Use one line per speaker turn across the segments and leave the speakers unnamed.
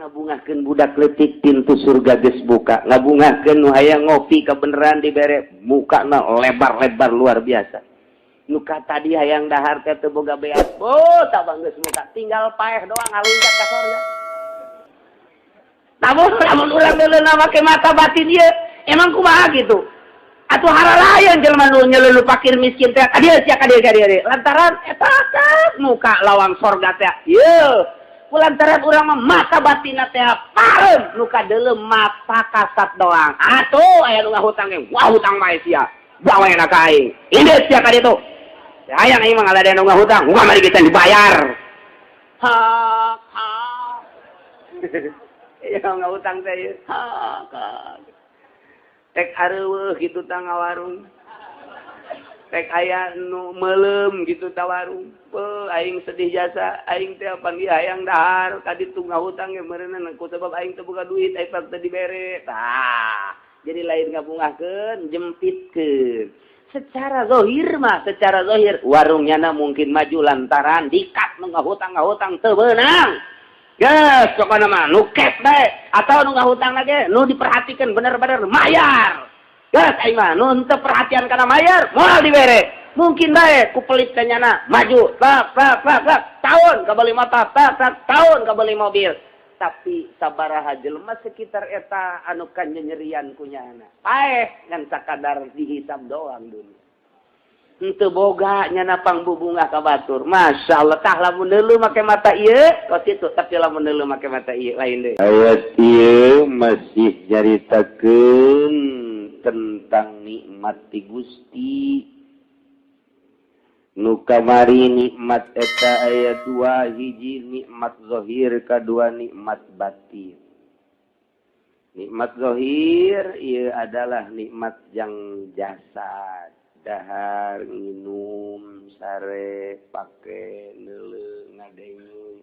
ngabungakeun budak leutik pintu surga geus buka, ngabungakeun nu hayang ngopi kebeneran dibere mukana lebar-lebar luar biasa. Nu ka tadi hayang dahar teh teu boga beas, tabang geus muka tinggal paeh doang ngalunjak ka surga. Lamun urang leuleuh make mata batin ieu, emang kumaha gitu? Atuh haralayan jelema nu nyeleuleuk fakir miskin teh ka dieu sia ka dieu. Lantaran eta kan muka lawang surga teh. Ieu kulantaran urang mah mata batinna teh parem nu kadeuleu mata kasat doang. Atuh aya nu ngahutang ge, wah hutang mah sia. Bawaena ka aing. Indeus sia ka ditu. Hayang aing mah ngaladen nu ngahutang, muga mari kita dibayar. Hak. Ya ngahutang teh. Hak. Tek areueuh gitu tah ngawarung. Tek aya nu meulem gitu tah warung. Aing sedih jasa, aing teh panggih hayang dahar ka ditu ngahutang ge meureunna ku sabab aing teu boga duit aya teu dibere. Tah, jadi lain ngabungahkeun, jempitkeun. Secara zahir warungnya mungkin maju lantaran dikat nu ngahutang teu beunang. Yes, pokoknya mah nu kep bae atau nu ngahutang lagi, nu diperhatikan bener-bener mayar. Yes, aing mah nu teu perhatian kana mayar, moal dibere. Mungkin bae ku pelit kanyana maju, tak tahun ka beli motor, tak tahun ka beli mobil. Tapi sabaraha jelema sekitar eta anu kanyerian kunyana. Paeh ngan sakadar dihisab doang dunia. Henteu boga nyana pangbubungah ka batur. Masyaallah tah lamun neuleuh make mata ieu kos kitu, tapi lamun neuleuh make mata ieu lain deui. Ayat ieu masih nyaritakeun tentang nikmat ti Gusti. Nu kamari nikmat eta aya dua, hiji nikmat zahir, kadua nikmat batin. Nikmat zahir ieu adalah nikmat yang jasad. Dahar, minum, sare, pake, neuleuh, ngadengeu.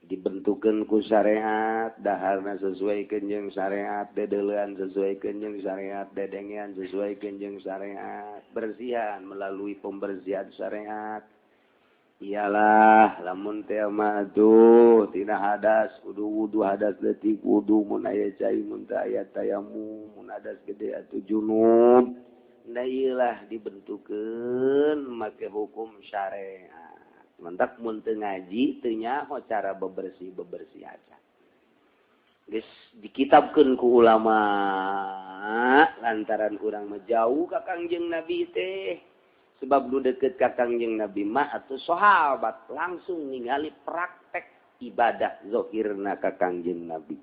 Dibentukeun ku syariat, daharna sesuaikeun jeung syariat, dedeuleuan sesuaikeun jeung syariat, dedengean sesuaikeun jeung syariat. Bersihan melalui pembersihan syariat. Iyalah lamun teh mah tuh tina hadas kudu wudu, hadas leutik wudu, mun aya cai mun teu aya tayamum, mun hadas gede atuh junub. Nah iyalah dibentukeun make hukum syariat. Mantak mun teu ngaji teu nyaho cara bebersih aja. Geus dikitabkeun ku ulama lantaran urang mah jauh ka Kangjeng Nabi teh. Sebab nu deukeut ka Kangjeng Nabi mah atuh sahabat langsung ningali praktek ibadah zahirna ka Kangjeng Nabi.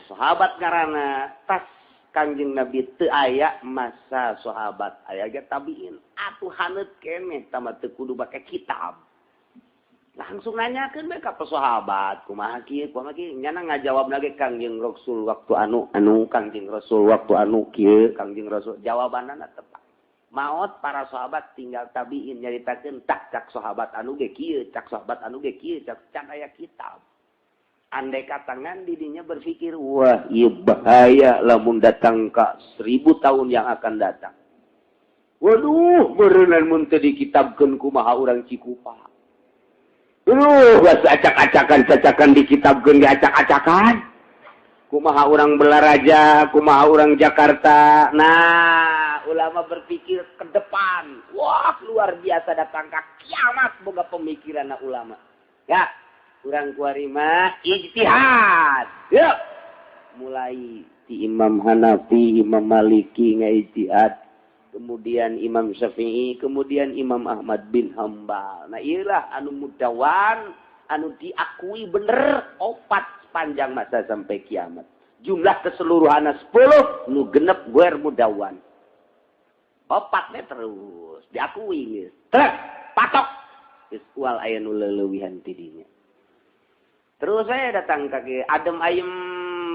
Sahabat ngaranna tas Kangjeng Nabi teu aya masa sahabat aya ge tabiin atuh haneut keneh tama teu kudu make kitab. Langsung nanyakeun bae ka sahabat kumaha kieu nyana ngajawab lagi Kangjeng Rasul waktu anu Kangjeng Rasul waktu anu kieu Kangjeng Rasul jawabanna tepat. Maot para sahabat tinggal tabiin nyaritakeun cak sahabat anu ge kieu cak sahabat anu ge kieu cak aya kitab. Andai katangan didinya berpikir, wah iya bahaya lamun datang ke 1000 tahun yang akan datang. Waduh, berenang mun teu dikitabkeun kumaha urang Cikupa. Geus acak-acakan dikitabkeun diacak-acakan. Kumaha urang Belaraja, kumaha urang Jakarta. Nah, ulama berpikir ke depan. Wah, luar biasa datang ke kiamat boga pemikiranna ulama. Ya. Kurang kuarima ijtihad. Yuk. Mulai di Imam Hanafi, Imam Maliki ngaijtihad, kemudian Imam Syafi'i, kemudian Imam Ahmad bin Hambal. Nah, iyalah anu mudawan, anu diakui bener opat sepanjang masa sampai kiamat. Jumlah keseluruhanna 10, nu genep guer mudawan. Opatnya terus diakui geus. Terus patok geus kual aya nu leulewihan ti dinya. Terus saya datang ke adem ayem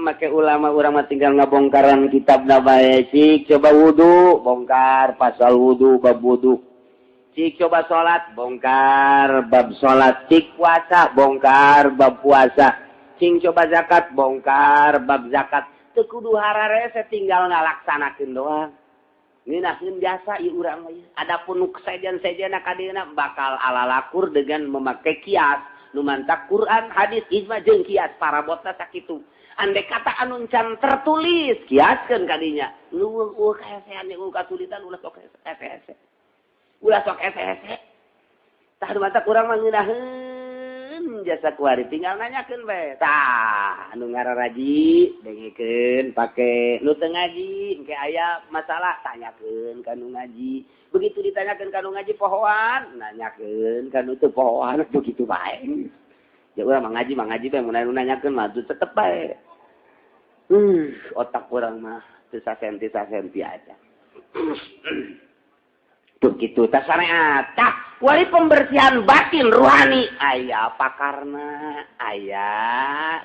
make ulama urang mah tinggal ngabongkaran kitabna bae. Cik coba wudu, bongkar pasal wudu, bab wudu. Cik coba salat, bongkar bab salat. Cik puasa, bongkar bab puasa. Cik coba zakat, bongkar bab zakat. Teu kudu harare tinggal ngalaksanakeun doang. Ngeunahkeun jasa ieu urang mah. Adapun nu sejen-sejena ka dieu bakal alalakur dengan memakai kias. nu mantak Quran, hadis, ijma jeung kias parabotna sakitu. Andai kata anu can tertulis, kiaskeun kadinya. Nu kaesean nu katulisan ulah sok hese. Ulah sok hese. Tah nu mantak urang mah ngeunaheun jasa kuari tinggal nanyakeun bae. Tah anu ngararaji dengekeun pake nu teu ngaji, engke aya masalah tanyakeun ka nu ngaji. Begitu ditanyakeun ka nu ngaji pohoan, nanyakeun ka nu teu pohoan begitu bae. Ya urang mengaji bae mun anu nanyakeun mah tetep bae. Otak urang mah teu sasenti aja. Tuh gitu tah syariat. Tah wali pembersihan batin rohani aya pakarna, aya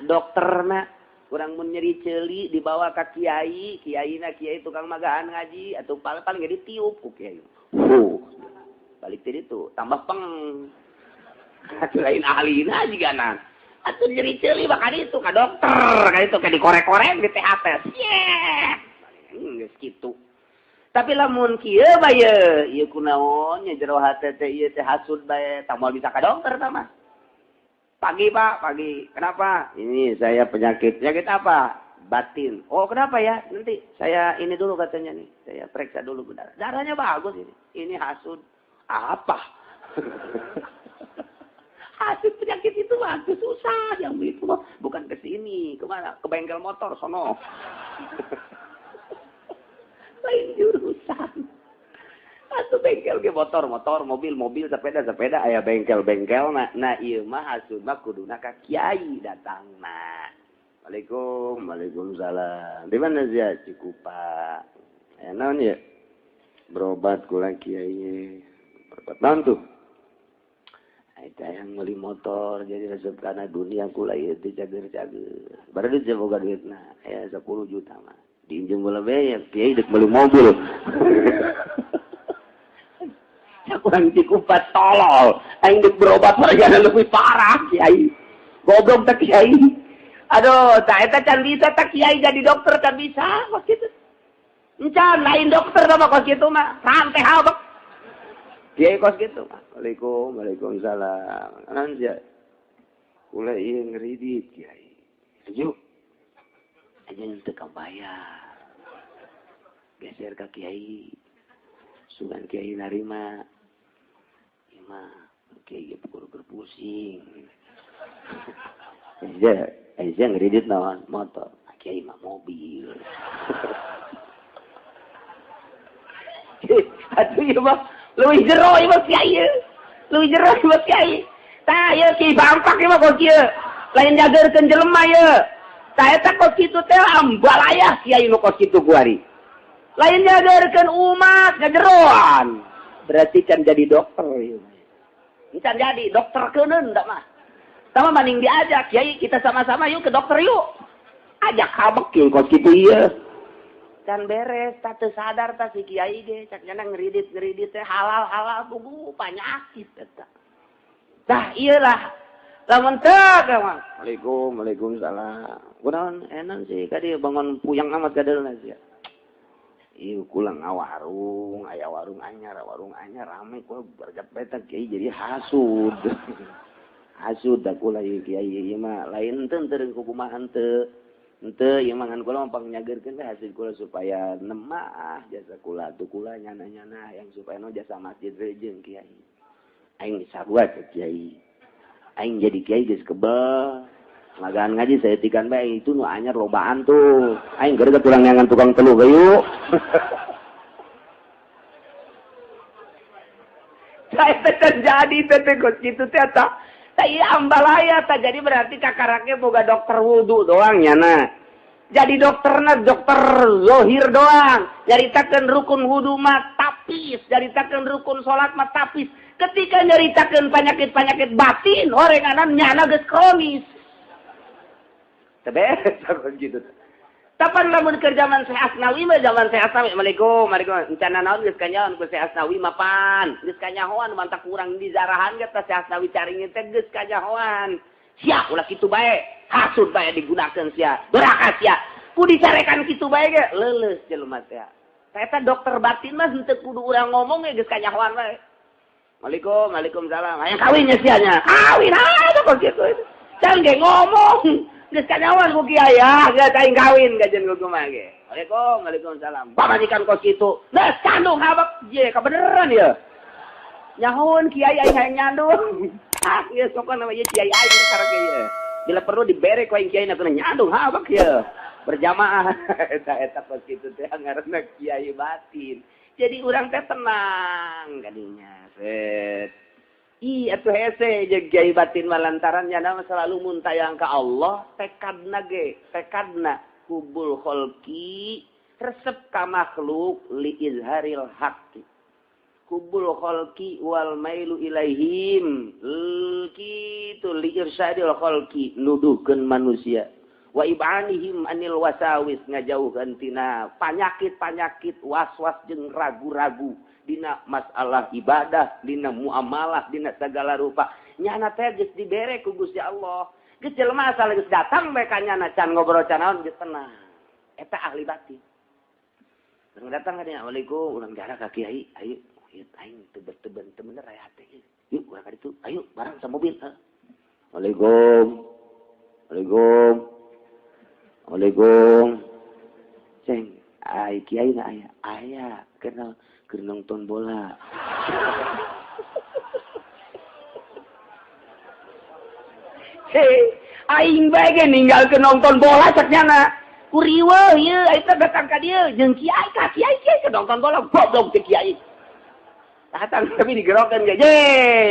dokterna. Urang mun nyeri ceuli dibawa ka kiai, kiaina kiai tukang magahan ngaji atuh paling ge ditiup ku kiai. Balik teh ditu tambah peng. Atuh lain ahlina jigana. Atuh nyeri ceuli bakal itu ka dokter, ka itu ka dikorek-korek di THT. Geus kitu. Tapi lamun kieu bae ieu kunaon nya jero hate teh ieu teh hasud bae tah moal bisa ka dokter tah mah. Pagi Pak, pagi. Kenapa? Ini saya penyakit apa? Batin. Oh kenapa ya? Nanti saya ini dulu katanya nih. Saya periksa dulu benar. Darahnya bagus ini. Ini hasud. Apa? Hasud penyakit itu bagus susah. Yang itu bukan ke sini. Kemana? Ke bengkel motor sono. Lain jurusan. Atuh bengkel ge motor, mobil, sepeda, aya bengkel. Nah ieu mah hasud mah kuduna ka kiai datangna. Waalaikumsalam. Di mana sia Cikupa? Naon ya? Berobat kula kiai. Berobat naon tuh? Aita yang meuli motor jadi resep kana dunia kula ieu teh cager-cager. Bari teh boga duitna, aya 10 juta mah. Diinjem kula bae ya kiai dek meuli mobil. Kurang Cikupa tolol. Aing dek berobat margana leuwih parah kiai. Goblok teh kiai. Aduh, tak eta can bisa tak kiai jadi dokter can bisa kos kitu. Encan lain dokter mah kos kitu mah. Santai habek. Kiai kos kitu mah. Waalaikumsalam. Anja. Kula ieu ngridit kiai. Ayo. Aja teu kabayar. Geser ka kiai. Sugan kiai narima. Ima kiai berpusing. Aja ngredit naon motor, kiai mah mobil. Atuh ieu mah leuwih jero ieu mah kiai. Tah ieu kiai bangpak ieu mah kos kieu. Lain jageurkeun jelema ieu. Tah eta kos kitu teh ambalayah kiai nu kos kitu kuari. Lain jageurkeun umat ngajeroan. Berarti can jadi dokter ieu. Can jadi dokter keuneun da mah. Sama maning diajak, kiai kita sama-sama yuk ke dokter yuk. Ajak habek kiai kos kitu ieu. Can beres, tah teu sadar tah si kiai ge, cak nya ngridit teh halal bugu panyakit eta. Tah ieu lah. Lamun teu mah. Waalaikumsalam. Kunaon enan sih ka dieu bangun puyang amat kadeulna sia. Ieu kula ngawarung, aya warung anyar rame kula bergat bae teh kiai jadi hasud. Hasud da kula ieu kiai ieu mah lain teu teu kumaha teu. Henteu ieu mah ngan kula mah pangnyageurkeun teh hasil kula supaya nemah jasa kula atuh kula nyana-nyana yang supaya no jasa masjid jeung kiai. Aing sarua ke kiai. Aing jadi kiai geus kebal. Magahan ngaji saya tikan bae itu nu anyar lobaan tuh. Aing geureuh kurang nyangan tukang telu gayu. Saya terjadi teh kos kitu teh eta. Tah ieu ambalaya tah jadi berarti kakarake boga dokter wudu doang nyana. Jadi dokterna dokter zahir doang. Nyaritakeun rukun wudu mah tapis, nyaritakeun rukun salat mah tapis. Ketika nyaritakeun penyakit-penyakit batin, orenganan nyana geus kronis. Beres aku gitu. Tapan lamun ke zaman Syekh Asnawi mah zaman Syekh Asnawi. Assalamualaikum. Encana naon geus kanyaon ku Syekh Asnawi mapan. Geus kanyahoan mantak kurang di zarahan ge teh Syekh Asnawi caringin teh geus kanyahoan. Sia ulah kitu bae. Hasud bae digunakeun sia. Durhaka sia. Ku dicarekan kitu bae ge leuleus jelema teh. Eta dokter batin mah henteu kudu urang ngomong ge geus kanyahoan bae. Waalaikumsalam. Hayang kawinnya sianya. Kawin aja kok gitu. Jangan ge ngomong. Geus kanyawan ku kiai ya, geus aing kawin gajeun ku kumaha ge. Waalaikumsalam. Pamajikan kos kitu. Geus candung habak ye kabeneran ya. Nyahoun kiai aing hayang nyandung. Ah, ieu sok nama ieu kiai aing karek ieu. Bila perlu dibere ku aing kiai na kena nyandung habak ya. Berjamaah eta kos kitu teh ngaranna kiai batin. Jadi urang teh tenang kadinya. Set. Atuh hese jeung kiai batin malantaran nya selalu muntayang ka Allah, tekadna hubul kholqi resep ka makhluk li izharil haqqi. Hubul kholqi wal mailu ilaihim. Kitu li irsyadil kholqi nuduhkeun manusia. Wa ib'anihim anil wasawis ngajauhkeun tina panyakit-panyakit was-was jeung ragu-ragu dina masalah ibadah, dina muamalah, dina segala rupa. Nyana teh geus dibere ku Gusti Allah. Geus jelema asal geus datang bae ka nyana can ngobrol can naon geus tenang. Eta ahli batin. Urang datang ka dinya, "Waalaikum, urang jara ka kiai, ayo aing teu berteben teu bener aya hate. Yuk urang ka ditu, ayo bareng sa mobil." Waalaikum. Ceng, ai kiai na aya kenal keur nonton bola. Aing bae ge ninggalkeun nonton bola cek nyana. Kuriweuh ieu eta datang ka dieu jeung kiai ke nonton bola goblok teh kiai. Datang tapi digerokeun ge.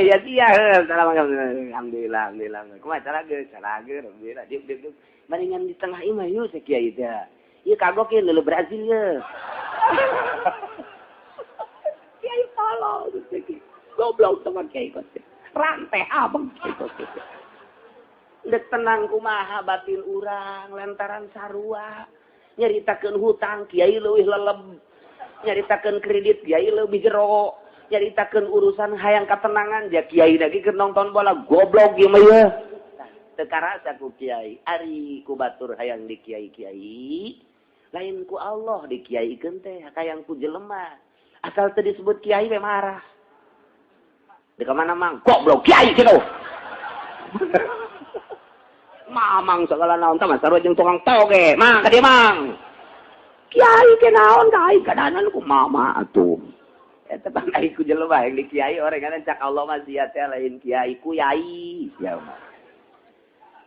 Ya sia alhamdulillah. Kumaha cara ge alhamdulillah. Diuk. Maringan di tengah imah yuk si kiai teh. Ieu kagok ieu leuleub Brazil ye. Kiai tolol teh. Goblok teman kiai kos. Rantai abang kos. Dek tenang kumaha batin urang lantaran sarua. Nyaritakeun hutang kiai leuwih leleb. Nyaritakeun kredit kiai leuwih jero. Nyaritakeun urusan hayang katenangan ja kiai lagi keur nonton bola goblok ieu mah ye. Teu karasa ku kiai, ari ku batur hayang di kiai-kiai, lain ku Allah di kiaikeun teh hayang ku jelema. Asal teu disebut kiai we marah. Di ka mana mang? Goblok kiai kitu. Mamang segala naon teh mah sarua jeung tukang toge. Mang ka dieu mang. Kiai ke naon ka aing kadanan ku mama atuh. Eta pandai ku jelema hayang di kiai orengan cak Allah mah sia teh lain kiai ku yai. Ya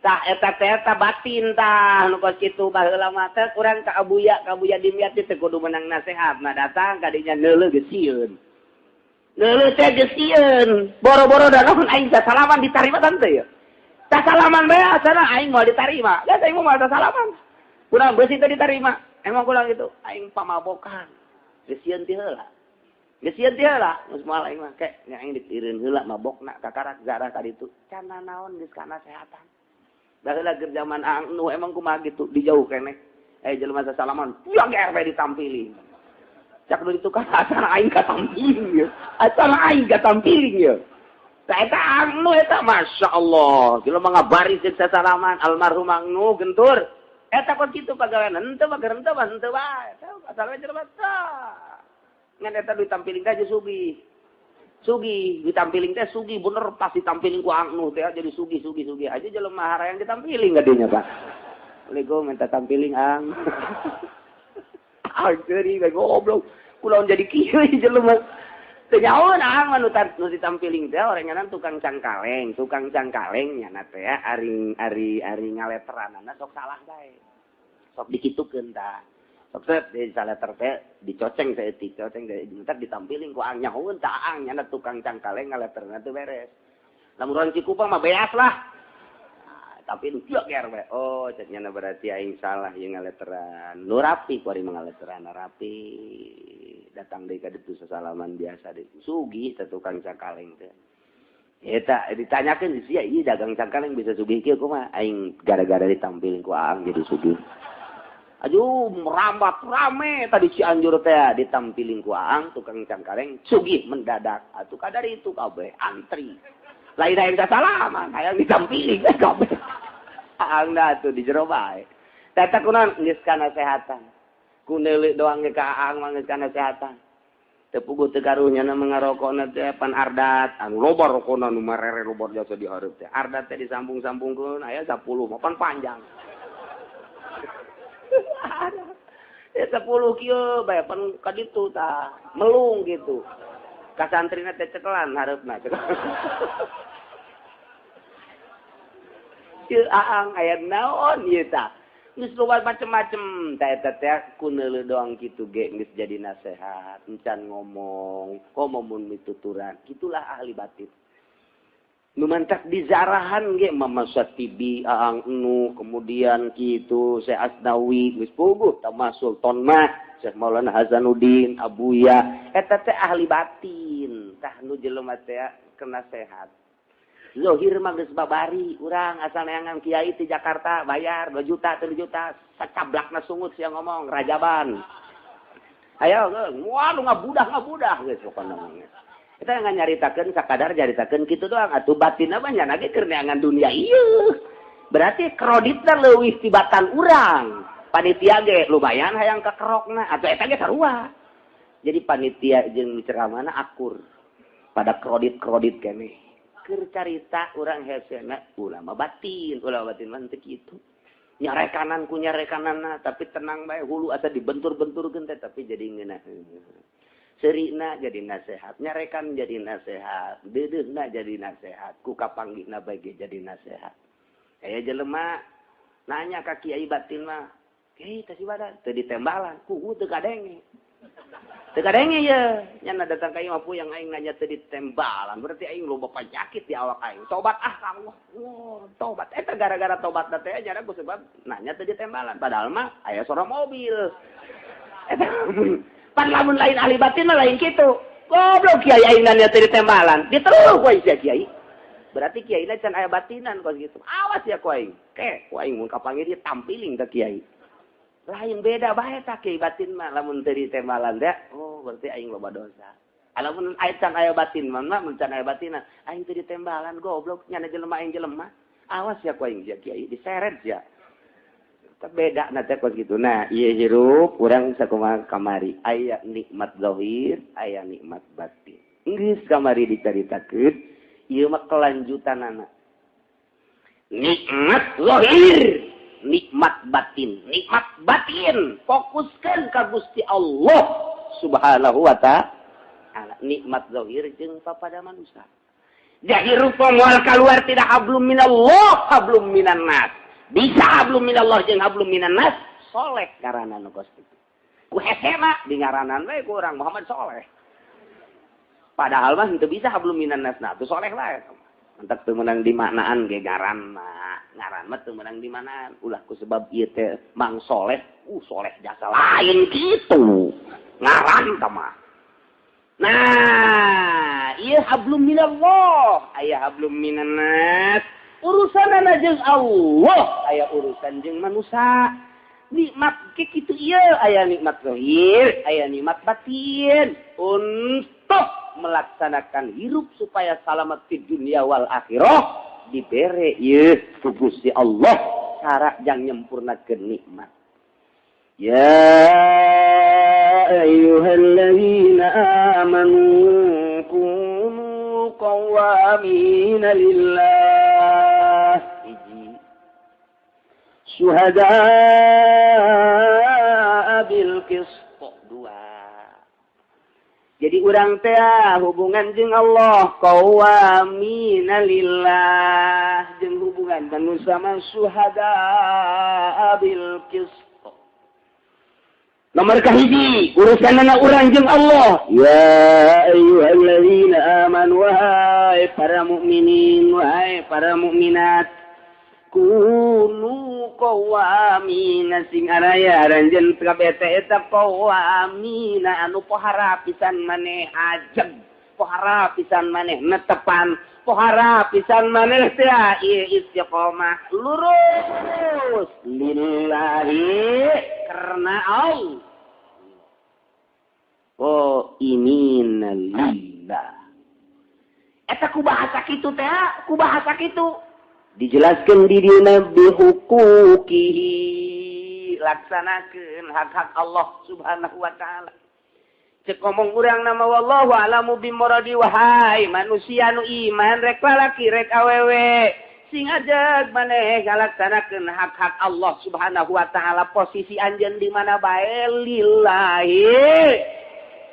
tah eta batin tah nu kos kitu baheula mah teh urang ka abuya dimyat teh kudu menang nasehatna datang ka dinya neuleuh geus sieun. Neuleuh teh geus sieun. Boro-boro da naon aing salaman ditarima tante ya. Tah salaman bae asana aing moal ditarima. Geus aing moal salaman. Kurang beusi teh ditarima. Emang kulang itu aing pamabokan. Geus sieun ti heula. Geus moal aing mah kek aing diireun heula mabokna kakarak zarah ka ditu. Can naon geus kana kesehatan. Baheula keur zaman anu emang kumaha gitu dijauh keneh. Jelema salaman, yang RP ditampilin. Cak nu ditu kan acara aing katampiling ya. Acara aing katampiling ya. Tah eta anu eta masyaallah. Jelema ngabari jeung salaman almarhum anu gentur. Eta kok kitu pagawean henteu mah henteu bae. Asal jelema tah. Ngan eta ditampilin ka Sugi ditampiling teh sugi bener pas ditampiling ku anu teh jadi sugi aja jelema harayang ditampiling gadinya Pak. Waalaikum minta tampiling ang. Ageri goblok. Kunaon jadi kieu jelema. Teu nyaon ang anu ditampiling teh orenganan tukang cangkaleng nya teh ari ngaleteranana sok salah bae. Sok dikitukeun tah. Sok di saleter teh dicoceng saeutik entar ditampilin ku ang nyahoeun tah ang nya tukang cangkaleng ngaleterna teu beres. Lamun urang Cikupang mah beas lah. Tapi nu ciok ger we. Oh, cek nya berarti aing salah ieu ngaleteran. Nu rapi ku ari ngaleteran rapi. Datang deui ka ditu sasalaman biasa deui. Sugih teh tukang cangkaleng teh. Eta ditanyakeun sia ieu dagang cangkaleng bisa sugih kieu kumaha? Aing gara-gara ditampilin ku ang jadi sugih. Aduh, merambat rame tadi Cianjur teh ditampilin ku aang tukang cangkaleng sugih mendadak. Atuh kadari itu kabeh antri. Lain hayang salaman, hayang ditampilin kabeh. Aang da atuh di jero bae. Tata kunaon geus kana kesehatan. Ku neuleuh doang ge ka aang mah geus kana kesehatan. Tepuguh teu karunya na mengarokona teh pan ardat anu loba rokona nu marere loba jasa dihareup teh. Ardat teh disambung-sambungkeun aya 10 mapan panjang. Ya 10 kieu bae pan ka ditu tah melung gitu. Ka santrina teh cekelan hareupna. Ieu aang aya naon ieu tah? Geus loba macem-macem tah eta teh kuneuleuh doang kitu ge geus jadi nasehat, encan ngomong mun mituturan. Gitulah ahli batin. Nu mantak dizarahan ge Mama Satibi, Aang Enu, kemudian kitu Syekh Asnawi geus puguh tama Sultan mah, Syekh Maulana Hasanuddin, Abuya, eta teh ahli batin. Tah nu jelema teh kena sehat. Zohir mah geus babari, urang asal neangan kiai di Jakarta bayar 2 juta, 3 juta, sacablakna sungut sia ngomong rajaban. Ayo moal ngabudah geus pokona mah. Eta nganyaritakeun sakadar nyaritakeun kitu doang atuh batinna mah nya ge keur neangan dunia ieu. Berarti kreditna leuwih tibatan urang. Panitia ge lumayan hayang kakerokna atuh eta ge sarua. Jadi panitia jeung ceramahna akur pada kredit keneh. Keur carita urang hesena ulama batin mah teu kitu. Nyarekanan ku nyarekananna tapi tenang bae hulu asa dibentur-benturkeun teh tapi jadi ngeunah. Serina jadi nasehat, nyarekan jadi nasehat, dedeuna jadi nasehat, ku kapanggihna bae jadi nasehat. Aya jelema nanya ka kiai batin mah, "Kiai teh sibada teu ditembalan, ku teu kadenge." Teu kadenge ye, nya datang ka ieu mah yang aing nanya teu ditembalan, berarti aing loba penyakit di awak aing. Tobat kamu. Oh, tobat. Eta gara-gara tobat teh nya ku sebab nanya teu ditembalan, padahal mah aya sora mobil. Eta pan lamun lain ahli batin mah lain kitu. Goblok kiai aing nanya teu ditembalan. Diteruh ku sia kiai. Berarti kiai na can aya batinan kos gitu. Awas ya ku aing. Ku aing mun kapanggih dia tampiling ka kiai. Lain beda bae tah kiai batin mah lamun teu ditembalan teh. Oh, berarti aing loba dosa. Alamun can aya batin mah mun can aya batinan, aing teu ditembalan goblok nya jelema aing jelema. Awas ya ku aing sia kiai diseret ya. Beda na teh kos gitu. Nah, ieu hirup urang sakumaha kamari. Aya nikmat zahir, aya nikmat batin. Geus kamari dicaritakeun, ieu mah kelanjutanana. Nikmat zahir, nikmat batin. Nikmat batin fokuskeun ka Gusti Allah Subhanahu wa ta'ala. Nikmat zahir jeung papada manusia. Jahirup moal kaluar tidak hablum minallah, hablum minan nas. Bisa hablum minallah jeung hablum minan nas, soleh ngaranna nu kos kitu. Ku hese mah di ngaranan we ku urang Muhammad Soleh. Padahal mah henteu bisa hablum minan nas nah, tu soleh lah. Entak teu meunang di maknaan ge ngaran mah teu meunang di manaan. Ulah ku sebab ieu teh Mang Soleh, soleh jasa lain kitu. Ngaran tah mah. Nah, ieu hablum minallah, aya hablum minan nas. Urusanana jeung Allah, aya urusan jeung manusia. Nikmat ke kitu ieu, aya nikmat zahir, aya nikmat batin untuk melaksanakan hirup supaya selamat di dunia wal akhirah dibere ieu ku Gusti Allah cara jang nyempurnakeun nikmat. Ya ayyuhalladzina amanu kunu qawwamina lillah syuhada'a bil qist. 2. Jadi urang teh hubungan jeung Allah qawwamina lillah jeung hubungan manusia mah syuhada'a bil qist. Nomor kahiji urusanana urang jeung Allah. Ya ayyuhalladzina amanu wahai para mukminin wahai para mukminat kunu qawamina sing araya ranjeun kabeh teh eta qawamina anu pohara pisan maneh ajeg, pohara pisan maneh netepan, pohara pisan maneh teh ieu istiqomah lurus lillahi karena Allah. Oh inina lillah. Eta ku bahasa kitu teh, ku bahasa kitu. Dijelaskan di dina bihukukihi laksanakeun hak-hak Allah Subhanahu wa ta'ala. Cek ngomong urang nama wallahu a'lamu bimuradi wahai manusia nu iman rek lalaki rek awewe sing ajeg maneh ngalaksanakeun hak-hak Allah Subhanahu wa taala posisi anjeun di mana bae lillahi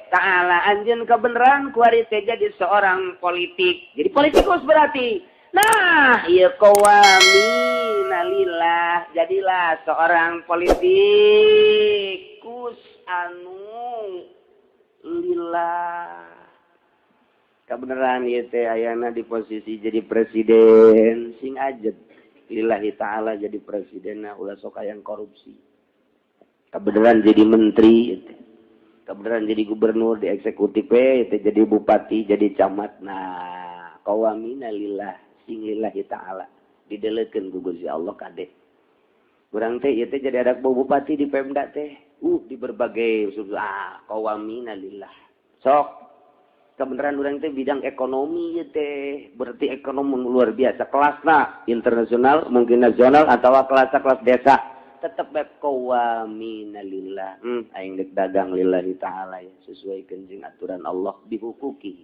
taala anjeun kebenaran ku ari teh jadi seorang politik. Jadi politikus berarti. Nah, ieu qawamina lillah, jadilah seorang politikus anu lillah. Kebenaran ieu teh ayana di posisi jadi presiden sing ajet lillahi taala jadi presidenna ulah sok aya korupsi. Kebenaran jadi menteri teh. Kebenaran jadi gubernur di eksekutif teh jadi bupati jadi camat. Nah, qawamina lillah sing lillahi taala didelekeun ku Gusti Allah kadeh. Urang teh ieu teh jadi adak bupati di Pemda teh. Di berbagai qawamina lillah. Sok kebenaran urang teh bidang ekonomi ieu teh berarti ekonomi luar biasa kelasna internasional mungkin nasional atau kelas desa tetep bae qawamina lillah. Aing dek dagang lillahi taala ya sesuai jeung aturan Allah dihukuki.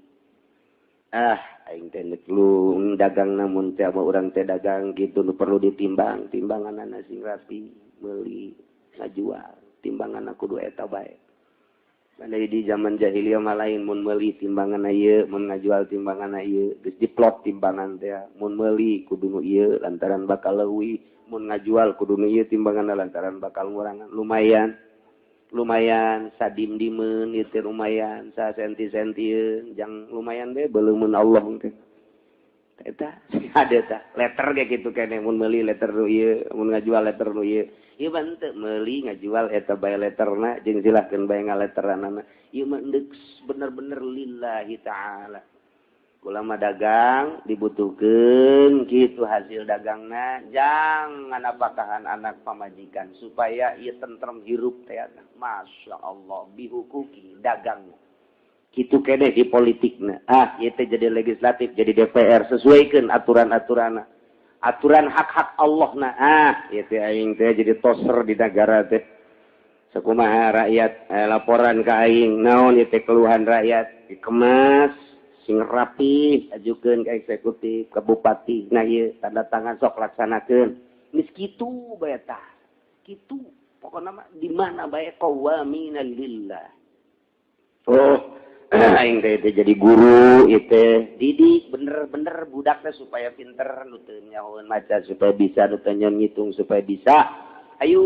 Aing teh nek lu dagang namun teh urang teh dagang gitu nu perlu ditimbang timbanganna sing rapi meuli ngajual. Timbangan aku kudu eta bae. Bade di zaman jahiliyah mah lain mun meuli timbangan ieu, mun ngajual timbangan ieu, geus diplot timbangan teh. Mun meuli kudu nu ieu lantaran bakal leuwih, mun ngajual kudu nu ieu timbanganna lantaran bakal ngurangan. Lumayan sadim-dimeun ieu teh lumayan, sasenti-sentieun, jang lumayan bae beuleumun Allah teh. Eta ada tah letter kayak gitu kene mun meuli letter nu ieu, mun ngajual letter nu ieu. Ieu mah henteu meuli ngajual eta bae letterna jeung silahkeun bae ngaletteranana. Ieu mah endeuks bener-bener lillahi taala. Kula mah dagang dibutuhkeun kitu hasil dagangna jangan apakahan anak pamajikan supaya ieu tentrem hirup teh. Masyaallah bihukuki dagang. Kitu kene di politikna. Ieu teh jadi legislatif, jadi DPR sesuaikeun aturan-aturanna. Aturan hak-hak Allah na. Ieu teh aing teh jadi toser di negara teh. Sakumaha rakyat laporan ka aing naon ieu teh keluhan rakyat dikemas sing rapi ajukeun ka eksekutif ka bupati. Nah ieu tanda tangan sok laksanakeun. Geus kitu bae tah. Kitu pokona mah di mana bae qawamina lillah. Aing teh jadi guru itu didik bener-bener budaknya supaya pinter nu teu nyahoeun maca supaya bisa nu teu ngitung supaya bisa ayo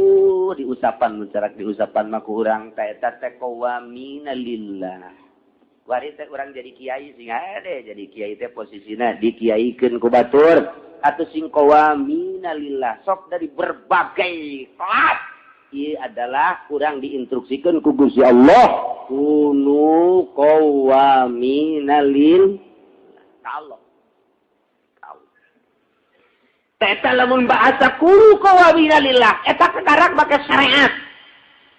diusapan mencarak diusapan mah ku urang teh eta teh qawamina lillah wari teh urang jadi kiai sing ade jadi kiai teh posisina dikiaikeun ku batur atuh sing qawamina lillah sok dari berbagai kelas. Ieu adalah kurang diinstruksikan ku Gusti Allah kunu qawamina lil Allah. Eta lamun bahasa kunu qawamina lillah eta kekarak make syariat.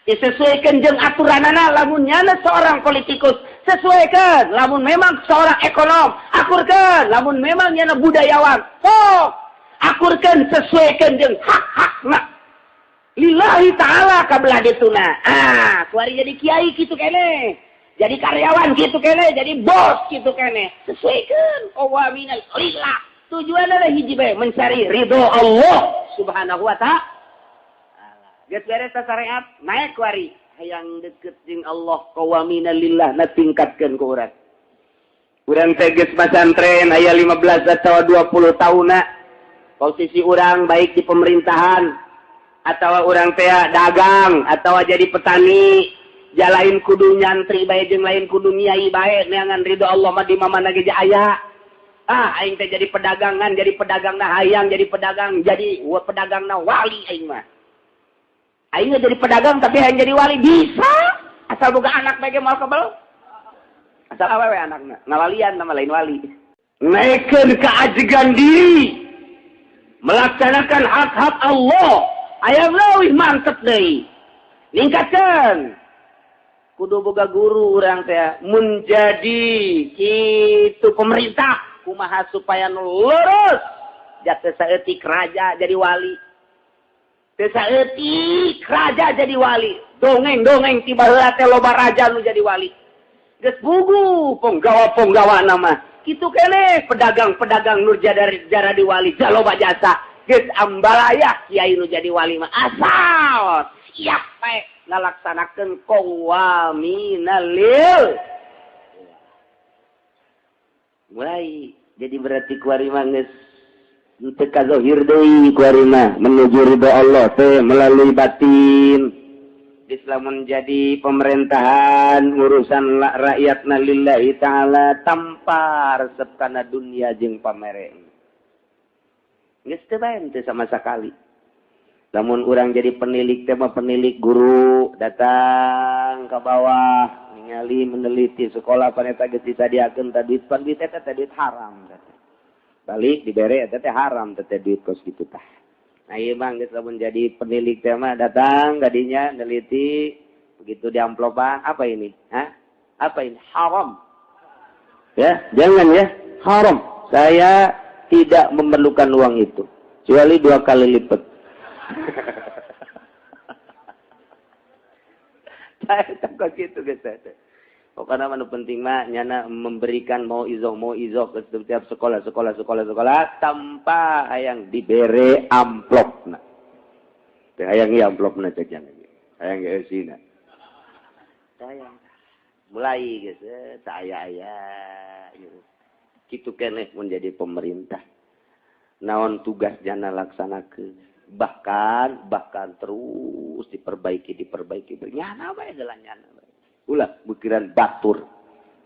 Disesuaikan jeung aturanana lamun nyana seorang politikus sesuaikan lamun memang seorang ekonom akurkeun lamun memang nyana budayawan sok akurkeun sesuaikan jeung hak-hakna lillahi ta'ala kabelah dituna. Kuari jadi kiai gitu kene. Jadi karyawan gitu kene. Jadi bos gitu kene. Sesuaikan. Qawamina lillah. Tujuan adalah hiji bae. Mencari ridho Allah subhanahu wa ta'ala. Geus beres syariat. Naik kuari. Hayang deket jeung Allah. Qawamina lillah. Na tingkatkeun ku urang. Urang teh geus pasantren. Aya 15 atau 20 tahunna. Posisi urang baik di pemerintahan. Atau orang teh dagang atau jadi petani jalain kudu nyantri bae jeung lain kudu nyai bae neangan ridho Allah mah di mamana ge aya. Aing teh jadi pedagangan jadi pedagangna hayang jadi pedagang jadi pedagangna wali aing mah. Aing jadi pedagang tapi hayang jadi wali bisa asal boga anak bae ge moal kebel. Asal awewe anakna ngawalian nama lain wali. Naikeun kaajegan diri melaksanakan hak-hak Allah. Aya leuwih mantep deui. Ningkatkeun. Kudu boga guru urang teh mun jadi kitu pemerintah kumaha supaya lurus. Jatuh saeutik raja jadi wali. Teu saeutik raja jadi wali. Dongeng-dongeng tiba heula teh loba raja nu jadi wali. Geus bugu ponggawa nama. Kitu keneh pedagang-pedagang nur jara di wali jaloba jasa. Geus ambalaya kiai nu jadi wali mah asal siap teh ngalaksanakeun qawaminal lil. Mulai jadi berarti kuari mah geus teu kazohir deui kuari mah menuju ridho Allah teh melalui batin. Islam menjadi pemerintahan urusan rakyatna lillahi ta'ala tanpa resep kana dunia jeung pamere. Geus teu bae teu sama sekali. Lamun urang jadi penilik teh mah penilik guru datang ke bawah ningali meneliti sekolah paneta geus disadiakeun teh duit eta teh duit haram. Balik dibere eta teh haram teh duit kos kitu tah. Nah iya bang, kita menjadi penilik tema datang gadinya neliti begitu di amplopan apa ini? Hah? Apa ini? Haram. Ya, jangan ya, haram. Saya tidak memerlukan uang itu, kecuali 2 kali lipat. Saya takut gitu guys. Pokoknya mana penting mah nyana memberikan mau izoh ke setiap sekolah tanpa hayang dibere amplop na. Teh hayang ieu amplop na cek jangan. Hayang ge eusina. Sayang. Mulai geus saya aya kitu keneh menjadi pemerintah. Naon tugas jana laksanakeun. Bahkan terus diperbaiki. Nyana bae heula nyana. Ulah pikiran batur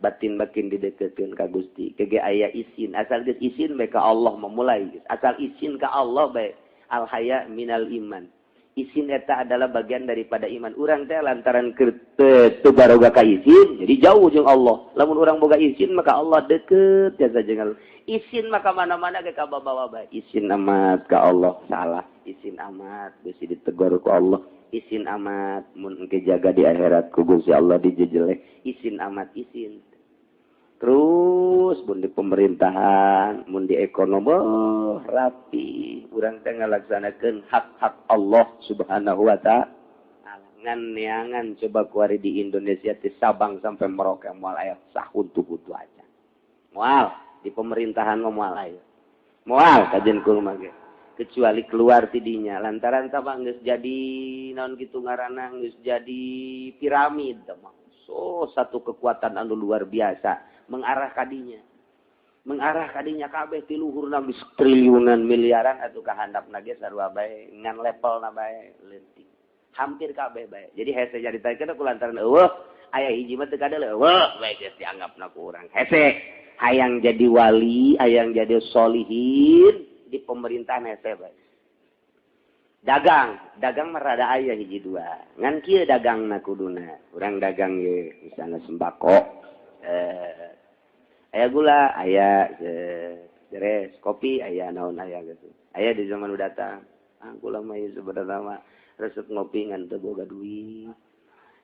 batin didekekeun ka Gusti kege aya izin asal geus izin bae ka Allah memulai asal izin ka Allah bae al haya minal iman izin eta adalah bagian daripada iman urang teh lantaran teu baroga ka izin jadi jauh jeung Allah lamun urang boga izin maka Allah deket jasa jeung Allah izin maka mana-mana ge ka bawa bae izin amat ka Allah salah izin amat Gusti ditegur ku Allah izin amat mun engke jaga di akhirat ku Gusti Allah dijejeleh izin amat izin terus mun di pemerintahan mun di ekonomi rapi urang teh ngalaksanakeun hak-hak Allah Subhanahu wa taala ngan neangan coba kuari di Indonesia ti Sabang sampai Merauke moal aya sahuntu-huntu aja moal di pemerintahan moal aya moal kajen kumaha ge kecuali keluar tidinya lantaran tabang geus jadi naon kitu ngaranna geus jadi piramid mah so satu kekuatan anu luar biasa mengarah kadinya kabeh ti luhurna geus triliunan miliaran atuh kahandapna ge sarua bae ngan levelna bae leutik hampir kabeh bae jadi hese jadi takeun ku lantaran eueuh aya hiji mah teu kadele eueuh bae geus dianggapna ku urang hese hayang jadi wali hayang jadi sholihin di pemerintahan hese bae. Dagang merada aya hiji dua. Ngan kieu dagangna kuduna. Urang dagang ge misalna sembako. Aya gula, aya beres, kopi aya naon aya gitu. Aya di zaman nu datang. Kula mah ieu sebenarnya mah resep ngopi ngan teu boga duit.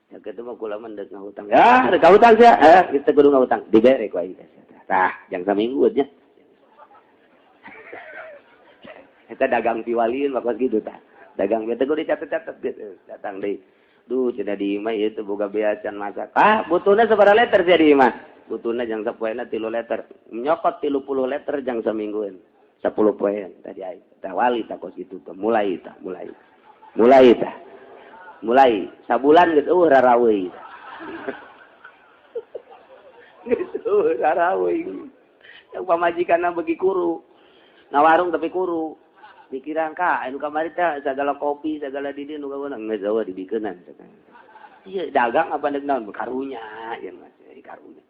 Ya kitu mah kula mah deuk ngahutang. Ya, deuk ngahutang sia. Kita kudu ngahutang. Dibere ku aing teh. Tah, jang saminggu nya. Kita dagang piwalin makos gitu tah. Dagang bete gue dicatet-catet gitu. Datang deui. Duh cenah di imah ieu teh boga beacan masak. Butuhna sabaraha liter sia di imah? Butuhna jang sapoena 3 liter. Nyokot 30 liter jang saminggueun. 10 poean tadi aing. Tah wali tah kos kitu teh. Mulai. Sabulan geus raraweuy. Geus raraweuy. Yang pamajikanna bagi kuru. Ngawarung tapi kuru. Pikiran ka anu kamari teh sagala kopi sagala di dieu nu gaweuna geus eueuh dibikeunan ieu dagang apa deuk naon karunya ya Mas di karunya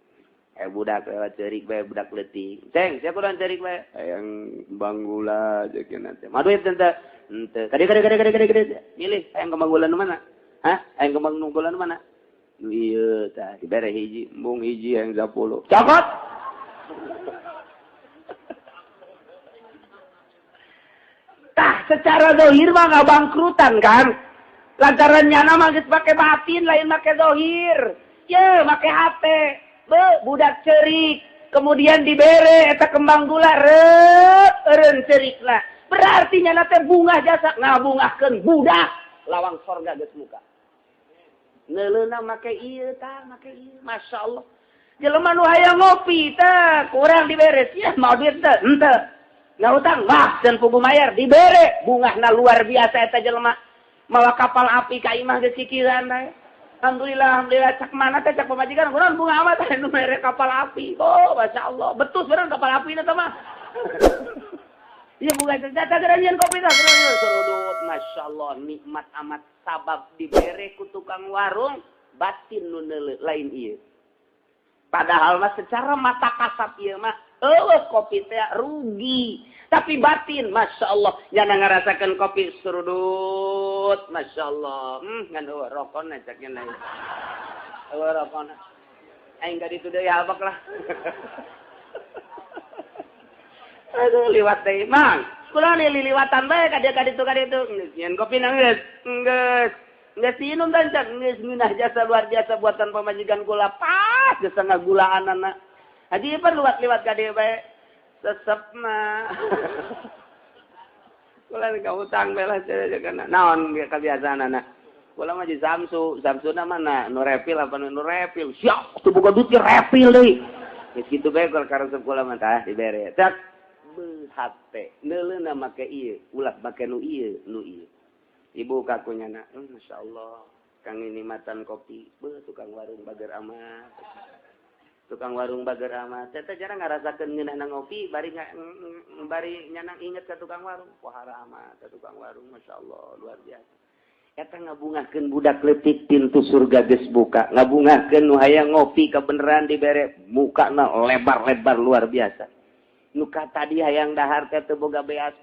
budak lewat ceurik bae budak leutik ceng sia kudu ceurik bae hayang banggula jekeun teh mah duit teh henteu kade milih hayang kembanggulan mana hayang kembanggulan mana nu ieu tah dibere hiji embung hiji hayang 10 cokot secara zahir mah nggak bangkrutan kan lantaran nyana mah geus make batin lain make zahir ye make hate budak ceurik kemudian dibere eta kembang gula eureun ceurikna berarti nyana teh bungah jasa ngabungahkeun budak lawang sorga geus muka neuleuna make ieu tah make ieu masyaallah Jelema nu hayang ngopi teh kurang diberes ya mau duit teh henteu. Ngahutang wah dan pugu mayar dibere bungahna luar biasa eta jelema. Mawa kapal api ka imah geus kikiran teh. Alhamdulillah cak mana teh cak pamajikan kurang bunga amat anu mere kapal api. Oh masyaallah betus beneran kapal api na teh mah. Iya bunga jatah geranjeun kopi teh geranjeun surudut masyaallah nikmat amat sabab dibere ku tukang warung batin nu lain ieu. Padahal mah secara mata kasat ieu mah kopi teh rugi. Tapi batin, Masya Allah. Jangan ngerasakan kopi surudut. Masya Allah. Ngan rokon aja kena. Rokon. Aing gak dituduh ya abak lah. Aduh, liwat deh. Mang, kulo liliwatan bae kaditu. Nyen kopi nangis. Nggak sinum dan cak. Nggak minah jasa luar biasa buatan pemajikan gula. Pas jasa ngagulaan anak. Haji pan liwat kaditu bae. Sesep mah. Kula ka utang bela kana. Naon kebiasaan anak. Kula mah di Samsuna mana nu refill apa nu refill. Siap teu boga duit refill deui. Geus kitu bae kula karesep kula mah tah dibere. Tak hate. Neuleuna make ieu, ulah make nu ieu. Ibu kakunyana, masyaallah. Kang ini matan kopi, tukang warung bager amat. Tukang warung bager amat. Teh jarang ngarasakeun ngeunahna ngopi bari nyanang inget ka tukang warung. Pohara amat ka tukang warung masyaallah luar biasa. Eta ngabungahkeun budak leutik pintu surga geus buka. Ngabungahkeun nu hayang ngopi kebeneran dibere mukana lebar-lebar luar biasa. Nu ka tadi hayang dahar teh teu boga beas.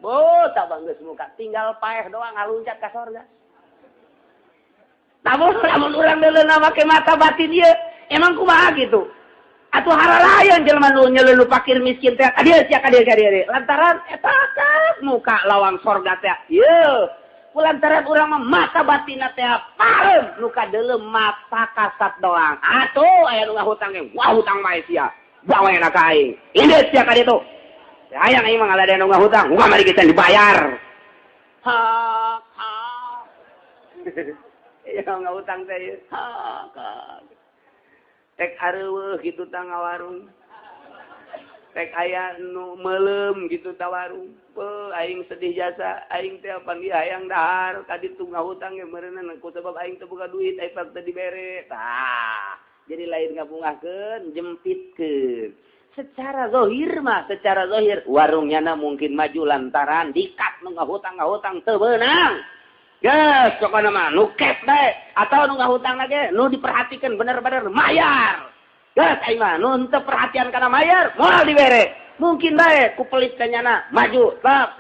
Tabang geus muka tinggal paeh doang ngaluncat ka sorga. Lamun urang deuleuh make mata batin ieu emang kumaha gitu. Atuh haralayan jelema nu nyeleuh fakir miskin teh kadieu sia kadieu. Lantaran eta muka lawang sorga teh. Yeuh, lantaran urang mah mata batinna teh palem nu kadeuleuh mata kasat doang. Atuh aya nu ngahutang ge, wah hutang mah sia. Bawaena ka aing. Indeus sia kaditu. Hayang aing mah ngaladen nu ngahutang, muga mari kita dibayar. Ha. Ya ngahutang teh. Ha. Tek areueuh gitu tang warung. Tek aya nu meulem gitu ta warung. Aing sedih jasa, aing teh panggih hayang dahar ka ditu ngahutang ge meureunna ku sabab aing teh boga duit aya teh dibere. Tah, jadi lain ngabungahkeun, jempitkeun. Secara zahir warungnya mungkin maju lantaran dikat nu ngahutang teu beunang. Yes, pokoknya mah nu kep bae atau nu ngahutang lagi nu diperhatikan bener-bener mayar. Yes, aing mah nu teu perhatian kana mayar moal dibere. Mungkin bae ku pelit kanyana maju, tak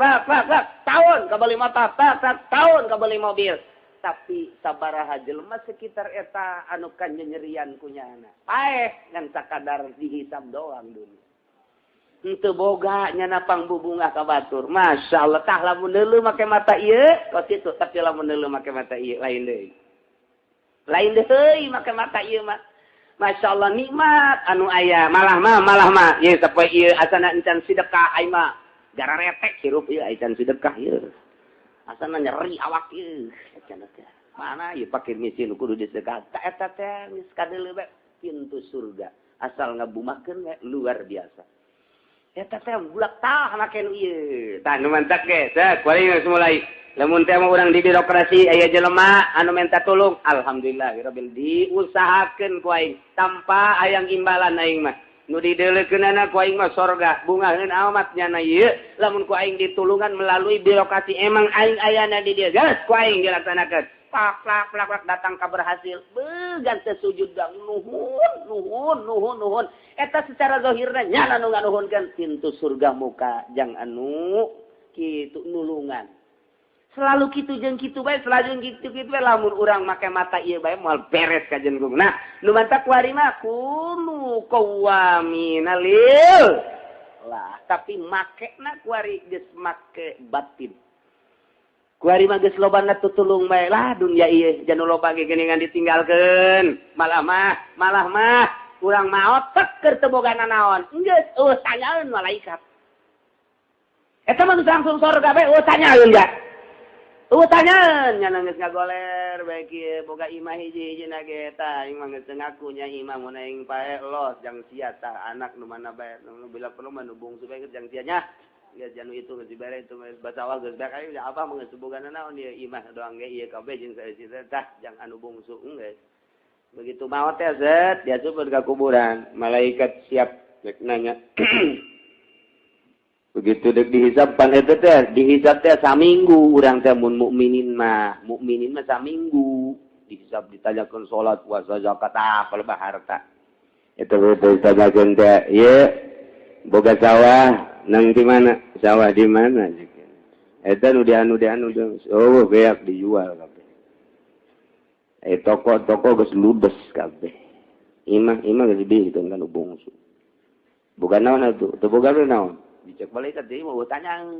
tahun ka beli motor, tak tahun ka beli mobil. Tapi sabaraha jelema sekitar eta anu kan nyerian kunyana. Paeh ngan sakadar dihisab doang dulu. Henteu boga nyana pangbubungah ka batur. Masyaallah tah lamun deuleuh make mata ieu kos kitu tapi lamun deuleuh make mata ieu lain deui. Lain deui make mata ieu mah. Masyaallah nikmat anu aya malah mah ieu sapoe ieu asana encan sedekah ai mah jararetek hirup ieu encan sedekah ieu. Asana nyeri awak ieu cenah teh. Mana ieu fakir miskin kudu disedekah. Ta eta teh geus kadeuleuh bae pintu surga. Asal ngabumakeun we luar biasa. Eta teh bulak tah make nu ieu. Tah nu mantap ge. Tah kuari geus mulai. Lamun teh mah urang di birokrasi aya jelema anu minta tulung, alhamdulillahirabbil diusahakeun ku aing tanpa hayang imbalan aing mah. Nu dideuleukeunana ku aing mah sorga. Bungaheun amat nyana ieu. Lamun ku aing ditulungan melalui birokrasi emang aing ayana di dieu. Geus ku aing dilaksanakeun. Plak datang ka berhasil. Began teh sujud dah nuhun. Eta secara zahirna nyana nu nganuhunkeun pintu surga muka jang anu kitu nulungan. Selalu kitu jeung kitu bae, selalu kitu bae lamun urang make mata ieu bae moal beres ka jeung nah nu mantap kuari mah kunu qawamina lil lah tapi makena kuari geus make batin. Kuari mah geus lobana tutulung bae lah dunya ieu janu loba ge geuningan ditinggalkeun. Malah mah urang maot tek keur teu boga nanaon. Geus tanyaeun malaikat. Eta mah langsung surga bae tanyaeun ya. Tanyaan nya nangis ngagoler bae kieu boga imah hiji-hiji na ge eta aing mah geus ngaku nya imah mun aing pae los jang sia tah anak nu mana bae nu bila perlu mah nu bungsu bae jang sia nya geus janu itu geus dibere itu bacawa geus bae aing apa mah geus boga naon ieu imah doang ge ieu kabeh jeung saeuseuna tah jang anu bungsu geus begitu maot teh zet dia supeur ka kuburan malaikat siap rek nanya begitu dek dihisab pan eta teh dihisab teh saminggu urang teh mun mukminin mah saminggu dihisab ditanyakeun salat puasa zakat apa lebah harta eta ditanyakeun teh ieu boga sawah nang di mana sawah di mana eta nu dianu oh beak dijual kabeh toko geus ludes kabeh imah geus di itu kan bungsu bukan naon atuh teu boga naon dicek malaikat deui mau tanyang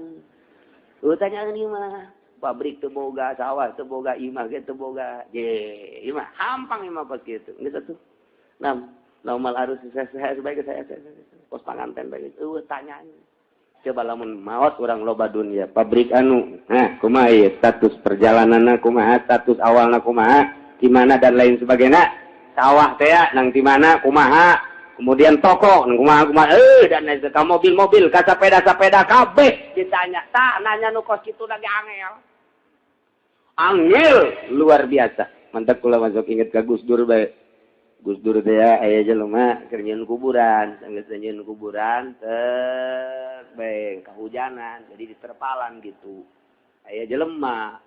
ieu mah pabrik teu boga sawah teu boga imah ge teu boga ye imah hampang imah pas kitu geus atuh normal harus saya sebagai saya pos panganten bae tanyaan coba lamun maot urang loba dunia pabrik anu kumaha ieu status perjalananna kumaha status awalna kumaha di mana dan lain sebagainya sawah teh nang di mana kumaha kemudian toko kumaha dan ka mobil ka sepeda kabeh ditanya tah nanya nu kos kitu lagi angel luar biasa mantap kula masuk inget ka Gus Dur bae Gus Dur teh aya jelema keur nyieun kuburan geus nyieun kuburan teh bae kahujanan jadi diterpalan gitu aya jelema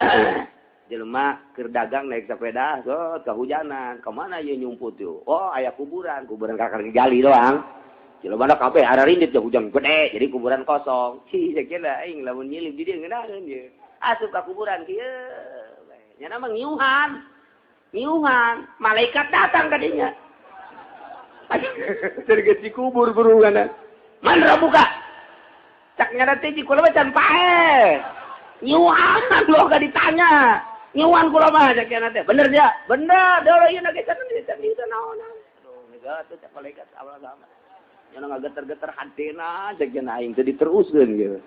keur dagang naik sepeda kahujanan kemana ieu nyumput yuk oh aya kuburan kakar digali doang jelema kabeh ararindit jeung hujan gede jadi kuburan kosong sakira aing lamun nyilip di dieu ngeunaheun ieu asup ka kuburan kieu nya nama ngiuhan malaikat datang ka dinya tergeus dikubur burungana man buka cak nyana teh kula mah can pae ngiuhan lo gak ditanya nyuan kula mah cak nya teh bener dia bener deui ieu na geus dieu naon aduh mega teh cak malaikat awal agama nya ngageter-geter hatina cak nya aing teh diteruskeun kieu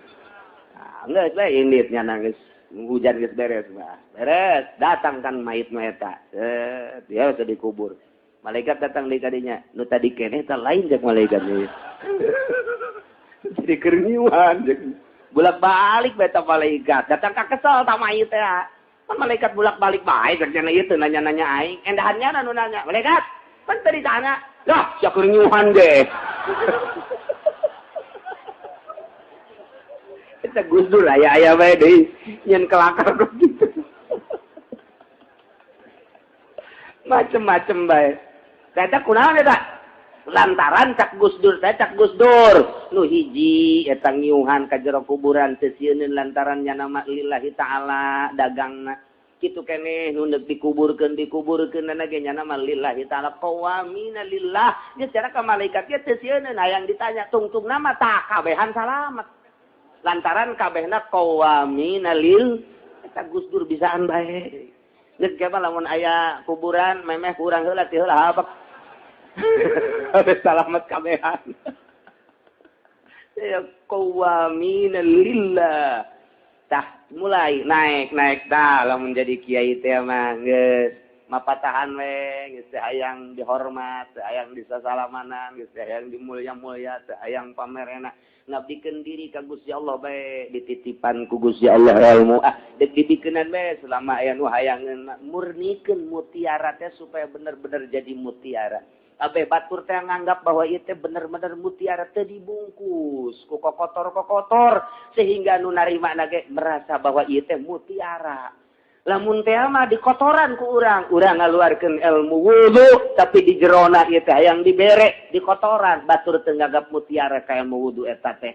geus bae indit nya geus hujan geus beres datang kan mayit eta dia teh dikubur malaikat datang di kadinya nu tadi keneh teh lain cak malaikat ieu jadi kerniuan bolak-balik bae teh malaikat datang ka kesel tah mayit teh kan malaikat bolak-balik bae kerjana ieu teu nanya-nanya aing endahannya anu nanya malaikat kan teu ditanya lah sia keur nyuhan deh eta Gus Dur aya bae deui nyen kelakar gitu macem-macem bae eta kunaon eta lantaran cak Gus Dur nu hiji eta ngiuhan ka jero kuburan teu sieun lantaran nya nama lillahi taala dagangna kitu keneh nu neuk dikuburkeun na ge nya nama lillahi taala qawamina lillah nya cara ka malaikat ge teu sieun hayang ditanya tungtungna mah tah kabehan salamet lantaran kabehna qawamina lil eta Gus Dur bisaan bae geus ge lamun aya kuburan memeh kurang heula ti heula habak selamat kabehan ya qawamina lillah tah mulai naik dah lamun jadi kiai teh mah geus mapatahan we geus hayang dihormat hayang disasalamanan geus hayang dimulya-mulya teh hayang pamerena ngabdikeun diri ka Gusti Allah bae dititipan ku Gusti Allah ilmu dek dibikeunnan bae selama aya nu hayang murnikeun mutiara teh supaya bener-bener jadi mutiara kabeh batur teh nganggap bahwa ieu teh bener-bener mutiara teu dibungkus ku kokotor sehingga nu narimana ge merasa bahwa ieu teh mutiara. Lamun teh mah di kotoran ku urang ngaluarkeun ilmu wudu tapi di jerona ieu teh hayang dibere di kotoran batur teu nganggap mutiara ka ilmu wudu eta teh.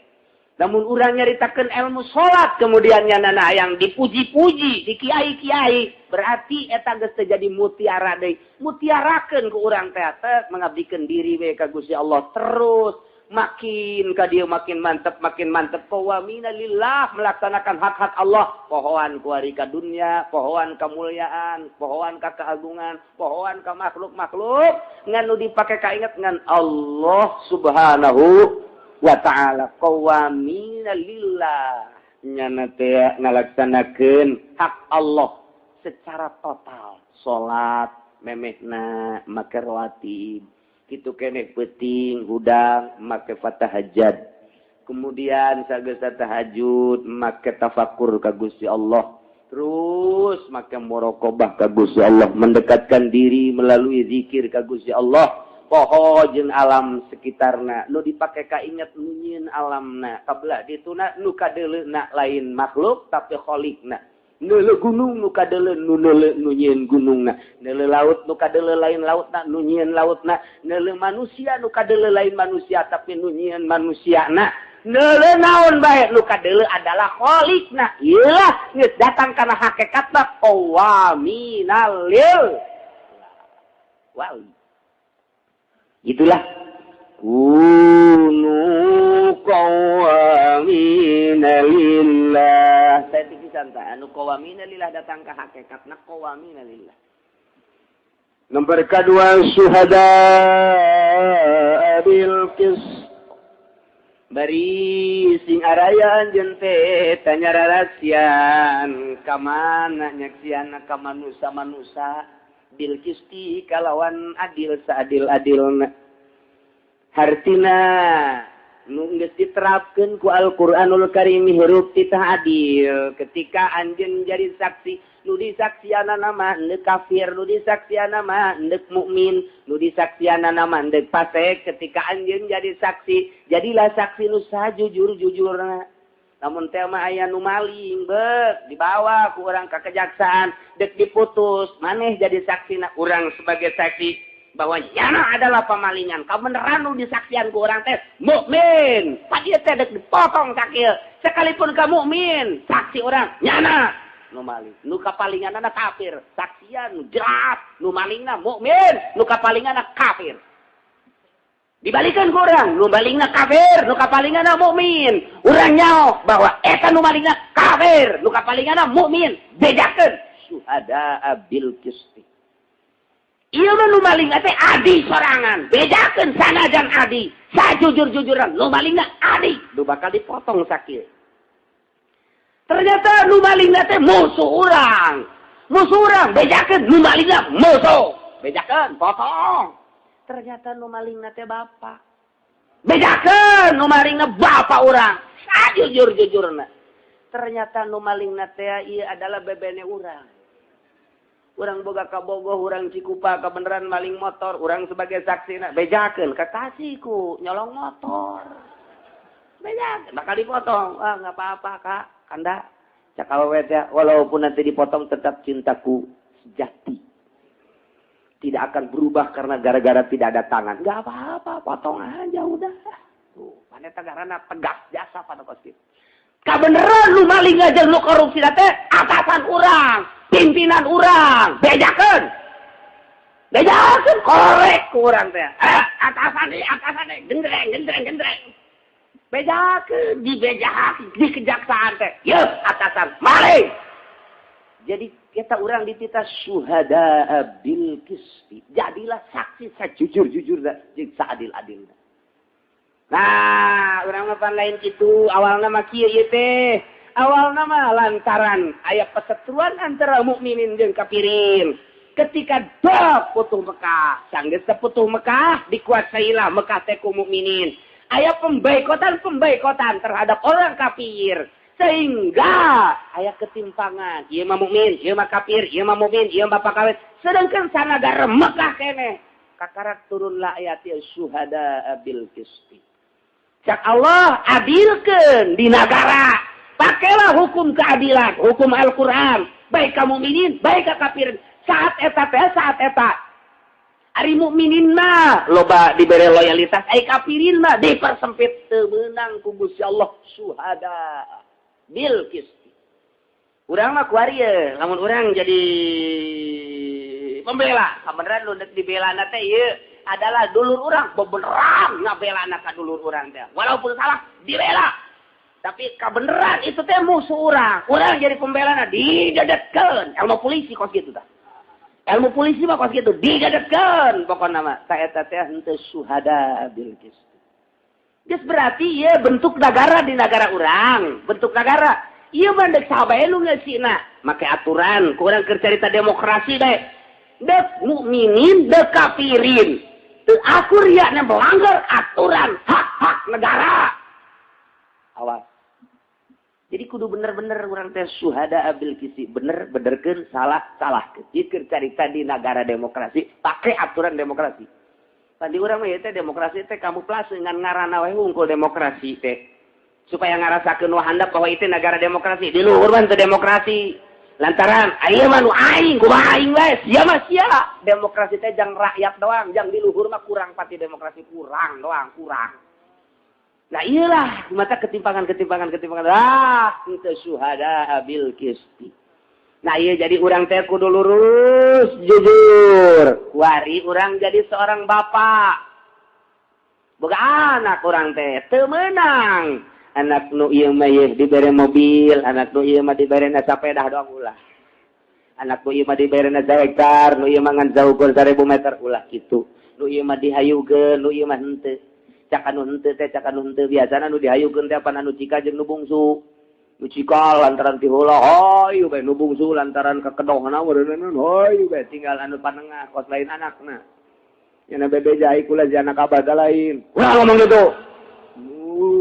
Namun urang nyaritakeun ilmu salat kemudian nyanana hayang dipuji-puji di kiai-kiai berarti eta geus teu jadi mutiara deui mutiarakeun ku urang teh mengabdikeun diri we ka Gusti Allah terus makin ka dieu makin mantep qawamina lillah melaksanakan hak-hak Allah pohoan ku ari ka dunya pohoan kemuliaan pohoan ka keagungan pohoan ka makhluk-makhluk nganu dipake kainget ngan Allah subhanahu wa ta'ala qawamina lillah nyana teh ngalaksanakeun hak Allah secara total. Salat memehna make rawatib. Kitu keneh peuting hudang make fatahajat. Kemudian sagesa tahajud make tafakur ka Gusti Allah. Terus make muraqabah ka Gusti Allah, mendekatkan diri melalui zikir ka Gusti Allah. Poho jeung alam sekitarna nu dipake ka inget nu nyieun alamna kabelah dituna nu kadeuleuna lain makhluk tapi khaliqna. Neuleuh gunung nu kadeuleun nu neuleuh nu nyieun gunungna, neuleuh laut nu kadeuleun lain lautna nu nyieun lautna, neuleuh manusia nu kadeuleun lain manusia tapi nu nyieun manusiana. Neuleuh naon bae nu kadeuleun adalah khaliqna. Ieulah geus datang kana hakikatna qawaminal lil wali. Itulah kunu qawamina lillah. Saya tikisan tak anu qawamina lillah datang ke hakikatna qawamina lillah. Nomor kedua syuhada bil qis. Bari sing arayaan jeung teh tanya rarasian ka mana nyaksiana ka manusia-manusia bil qisti kalawan adil seadil-adilna. Hartina nu geus diterapkeun ku Al-Qur'anul Karim hirup titah adil. Ketika anjeun jadi saksi, nu disaksianana mah henteu kafir, nu disaksianana mah henteu mukmin, nu disaksianana mah henteu fasik. Ketika anjeun jadi saksi, jadilah saksi nu sajujur-jujurna. Namun teh mah aya nu maling beuk dibawa ku urang ka kejaksaan dek diputus maneh jadi saksina urang sebagai saksi bahwa nyana adalah pemalingan kabeneran nu disaksian ku urang teh mukmin padieu teh dek dipotong sakieu sekalipun ka mukmin saksi urang nyana nu maling nu kapalinganna kafir saksian nu jelas nu malingna mukmin nu kapalinganna kafir. Dibalikan ke orang, nu balingna kafir, nu kapalingana mukmin. Urang nyaho bahwa eta nu balingna kafir, nu kapalingana mukmin. Bedakeun syuhada bil qisti. Ieu mah nu balingna teh adi sorangan. Bedakeun sanajan adi, sajujur-jujuran nu balingna adi, nu bakal dipotong sakieu. Ternyata nu balingna teh musuh urang. Musuh urang bedakeun nu balingna musuh. Bedakeun potong. Ternyata nu malingna teh bapak. Bedakeun nu malingna bapak urang. Sajujur-jujurna. Ternyata nu malingna teh ieu adalah bebene urang. Urang boga kabogoh, urang Cikupa kebeneran maling motor, urang sebagai saksina. Bedakeun kakasih ku nyolong motor. Bedakeun bakal dipotong. Wah, enggak apa-apa, Kak. Kanda cak awewe teh walaupun nanti dipotong tetap cintaku sejati. Tidak akan berubah karena gara-gara tidak ada tangan. Enggak apa-apa, potong aja udah. Tuh, mana tagarana tegas jasa pada kosip. Kabeneran lu maling aja lu korupsi teh atasan urang, pimpinan urang, bejakeun. Bejakeun korek ku urang teh. Atasan gendreng. Bejakeun di kejaksaan teh. Yeuh, atasan maling. Jadi kita orang dititah syuhada bil qisti. Jadilah saksi sajujur-jujur jeung seadil-adilna. Nah, urang mah lain kitu, awalna mah kieu ieu teh. Awalna mah lantaran aya perseteruan antara mukminin jeung kafirin. Ketika dah putuh Mekah, sanggeus putuh Mekah dikuasailah Mekah teh ku mukminin. Aya pemboikotan terhadap orang kafir. Sehingga aya ketimpangan. Ieu mah mukmin, ieu mah kafir, ieu mah mukmin, ieu mah bapak kawin. Sedangkan sanadara Mekah keneh. Kakarak turunlah ayat syuhada bil qisti. Cak Allah adilkeun di negara. Pakailah hukum keadilan, hukum Al-Qur'an, baik ka mukminin, baik ka kafirin. Saat eta. Ari mukminin mah loba dibere loyalitas, ai kafirin mah dipersempit teu meunang ku Gusti Allah syuhada bil qisti. Urang mah kuarieu, lamun urang jadi pembela, sabenerna nu deuk dibelana teh ieu adalah dulur urang, bebeneran ngabelana ka dulur urang teh. Walaupun salah dibela. Tapi kabeneran itu teh musuh urang. Urang jadi pembelana didedetkeun. Ilmu polisi kos kitu tah. Ilmu polisi mah kos kitu didedetkeun pokona mah. Ta eta teh henteu syuhada bil qisti. Geus berarti ieu bentuk negara di negara urang, bentuk negara. Ieu mah deuk sabae nu ngeusina, make aturan, ku urang keur carita demokrasi deh. Deuk mukminin, deuk kafirin. Teu akur ieu melanggar aturan hak-hak negara. Awas. Jadi kudu bener-bener urang teh syuhada bil qisti, bener-benerkeun salah-salahkeun. Ieu keur carita di negara demokrasi, pakai aturan demokrasi. Tadi urang mah ieu teh demokrasi teh kamuflase ngan ngaranna we hungkul demokrasi teh. Supaya ngarasakeun nu handap bahwa itu negara demokrasi. Di luhur mah teu demokrasi. Lantaran aya mah nu aing, kumaha aing we, sia mah sia. Demokrasi teh jang rakyat doang, jang di luhur mah kurang pati demokrasi kurang doang, kurang. Nah iyalah mata ketimpangan. Itu syuhada bil qisti. Nah iya jadi urang teh kudu lurus, jujur. Kuari urang jadi seorang bapak. Boga anak urang teh teu meunang. Anak nu ieu mah dibere mobil, anak nu ieu mah diberena sapedah doang ulah. Anak nu ieu mah diberena 1 hektar, nu ieu mah ngan jauhkeun 1000 meter ulah kitu. Nu ieu mah dihayukeun, nu ieu mah henteu. Cak anu henteu biasana nu dihayukeun teh pan anu cika jeung nu bungsu. Nu cika lantaran ti heula hayu bae nu bungsu lantaran kakedohna meureun hayu bae tinggal anu panengah kos lain anakna. Yana bebe jai kula jana kabada lain. Ulah ngomong gitu.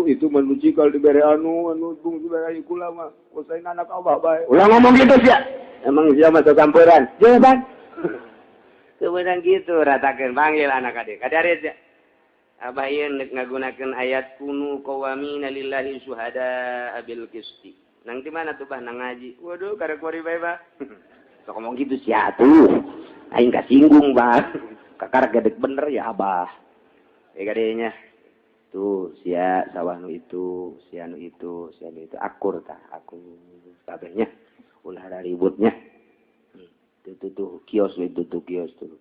Itu mah nu cika dibere anu bungsu bae hayu kula mah kos lain anak abah bae. Ulah ngomong gitu sia. Emang sia mah sasampuran. Jawaban. Kemudian gitu ratakeun panggil anak adik. Kadarit ya. Abah ieu ngagunakeun ayat kunu qawamina lillahi syuhada bil qisti. Nang di mana tuh bah nang ngaji? Waduh karek kuari bae bah. Sok ngomong gitu sia atuh. Aing kasinggung bah. Kakar gedeg bener ya Abah. Gadenya. Tuh sia sawah nu itu, sia nu itu, akur tah, aku kabehnya. Ulah ada ributnya. Tuh kios itu kios tuh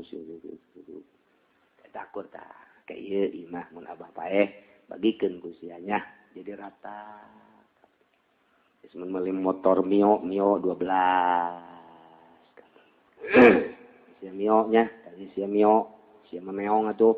situ. Takur tak kayak iya imah mun abah paeh bagikeun ku sianya jadi rata. Geus mun meuli motor Mio 12. Sia Mio nya, tadi sia Mio, sia meong atuh.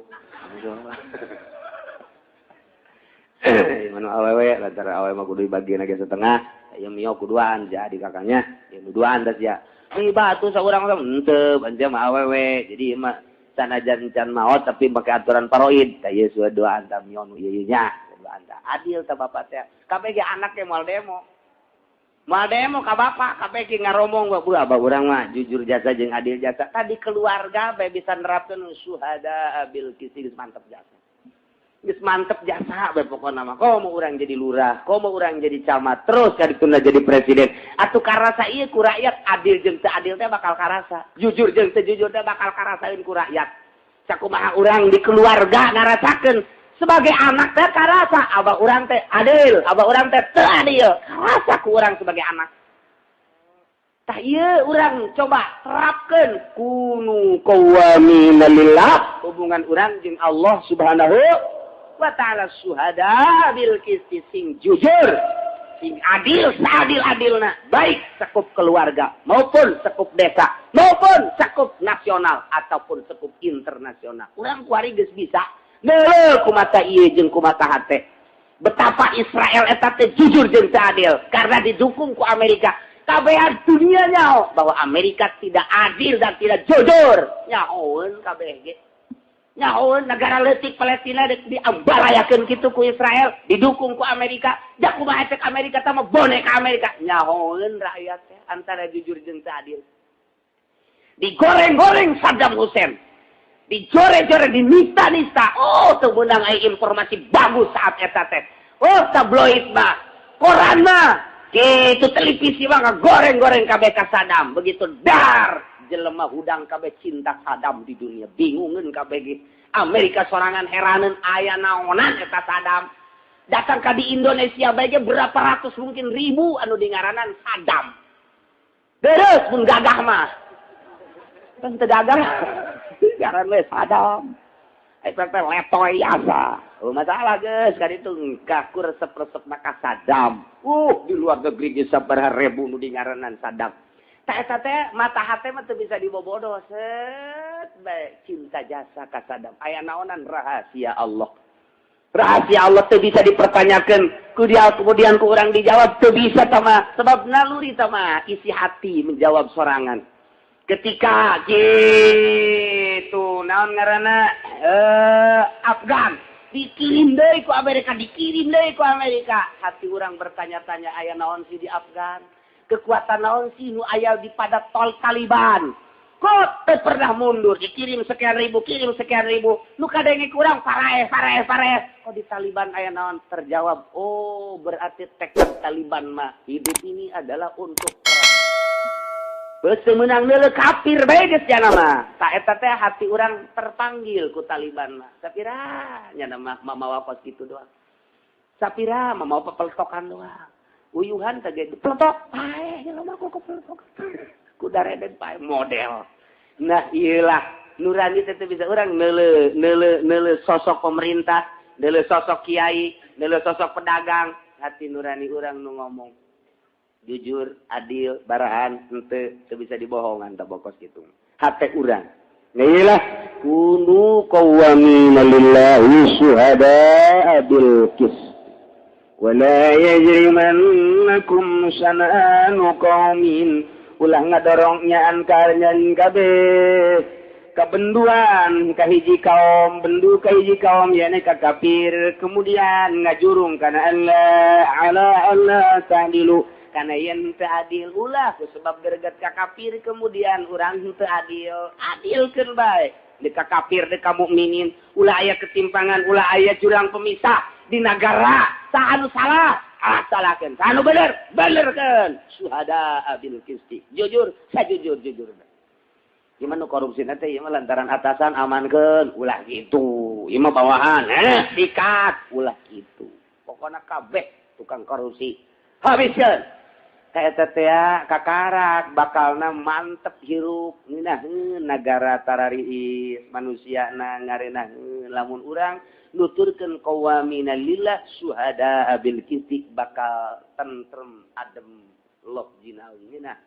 Mun awewe lantaran awewe mah kudu dibagieun ge setengah, aya Mio kuduan jadi kakaknya, ya duaan teh sia. Ini batu saurang henteu banjang mah awewe. Jadi mah sanajan can maot tapi pakai aturan paroid. Da ieu dua antar mion ieu nya, dua antar. Adil ta bapak teh. Kabeh ge anak ge moal demo. Moal demo ka bapak, kabeh ge ngaromong bae abah urang mah jujur jasa jeung adil jasa. Tadi keluarga bae bisa nerapkeun syuhada bil qisti geus mantep jasa. Geus mantep jasa bae pokona mah. Komo urang jadi lurah, komo urang jadi camat, terus kadituna jadi presiden. Atuh karasa ieu ku rakyat adil jeung teu adil teh bakal karasa. Jujur jeung teu jujur teh bakal karasaeun ku rakyat. Sakumaha urang di keluarga ngarasakeun sebagai anak teh karasa abah urang teh adil, abah urang teh teu adil. Karasa ku urang sebagai anak. Tah ieu urang coba terapkeun kunu qawamina lillah hubungan urang jeung Allah Subhanahu wa ta'ala syuhada bil qisti sing jujur, sing adil seadil-adilna, baik sekup keluarga maupun sekup desa maupun sekup nasional ataupun sekup internasional. Urang kuari geus bisa neuleuh kumata ieu jeung kumata hate. Betapa Israel eta teh jujur jeung teu adil karena didukung ku Amerika. Kabeh dunia nyaho bahwa Amerika tidak adil dan tidak jujur. Nyahoeun kabeh ge. Nyahoeun negara leutik Palestina diambarayakeun kitu ku Israel, didukung ku Amerika. Da kumaha cek Amerika teh mah boneka Amerika. Nyahoeun rakyat teh antara jujur jeung teu adil. Digoreng-goreng Saddam Hussein. Dijore-jore dinista-nista. Oh, teu meunang aya informasi bagus saat eta teh. Oh, tabloid mah, koran mah, kitu televisi mah ngagoreng-goreng kabeh ka Saddam. Begitu dar jelema hudang kabeh cinta Saddam di dunia. Bingungeun kabeh ge. Amerika sorangan heraneun aya naonan eta Saddam. Datang ka di Indonesia bae ge berapa ratus mungkin ribu anu dingaranan Saddam. Beres mun gagah mah. Kan teu gagah. Ngaran we Saddam. Eta teh letoy asa. Oh masalah geus ka ditu kaku resep-resep maka Saddam. Di luar negeri ge sabaraha ribu nu dingaranan Saddam. Tah eta teh mata hate mah teu bisa dibobodoh. Set bae cinta jasa ka Saddam. Aya naonan rahasia Allah. Rahasia Allah teu bisa dipertanyakan. Kemudian ku urang dijawab teu bisa tama. Sebab naluri tama isi hati menjawab sorangan. Ketika gitu naon ngaranna Afgan dikirim deui ku Amerika, hati urang bertanya-tanya aya naon sih di Afgan, kekuatan naon sih nu aya di pada tol Taliban kok teu pernah mundur, dikirim sekian ribu nu kadenge kurang paraes kok di Taliban aya naon, terjawab oh berarti tekad Taliban mah hidup ini adalah untuk perang. Semenang neuleuh kafir bae geus cenah mah. Ta eta teh hati urang terpanggil ku Taliban mah. Sapira nya mah mawa kos kitu doang. Sapira mah mau peletokan doang. Uyuhan teh ge peletok pae nya mah ku peletokan. Ku dareden pae model. Nah iyalah nurani teh bisa urang neuleuh sosok pemerintah, neuleuh sosok kiai, neuleuh sosok pedagang, hati nurani urang nu ngomong jujur, adil, barahan, henteu bisa dibohongan tak bokos gitu. Hate urang. Ngilah kunu qawwamina lillahi syuhada'a bil qist. Wa la yajrimannakum shana'anu qaumin. Ulah ngadorong nyaan karnyan kabeh. Kebenduan kahiji kaum, bendu kahiji kaum yane ka kafir, kemudian ngajurung kana Allah ta'dilu. Karena yang teu adil ulah sebab greget ka kafir kemudian urang teu adilkeun bae deuk ka kafir deuk ka mukminin ulah aya ketimpangan ulah aya jurang pemisah di negara sa anu salah salahkeun sa anu benerkeun syuhada bil qisti jujur sajujur gimana korupsi nanti ieu mah lantaran atasan amankeun ulah gitu ieu mah bawahan sikat ulah gitu pokona kabeh tukang korupsi habiskeun kayak tetea kakarak bakalna mantep hirup nginah negara tarariis manusia na ngarena lamun urang nuturkeun qawamina lillah syuhada bil qisti bakal tentrem adem lok jinawi nginah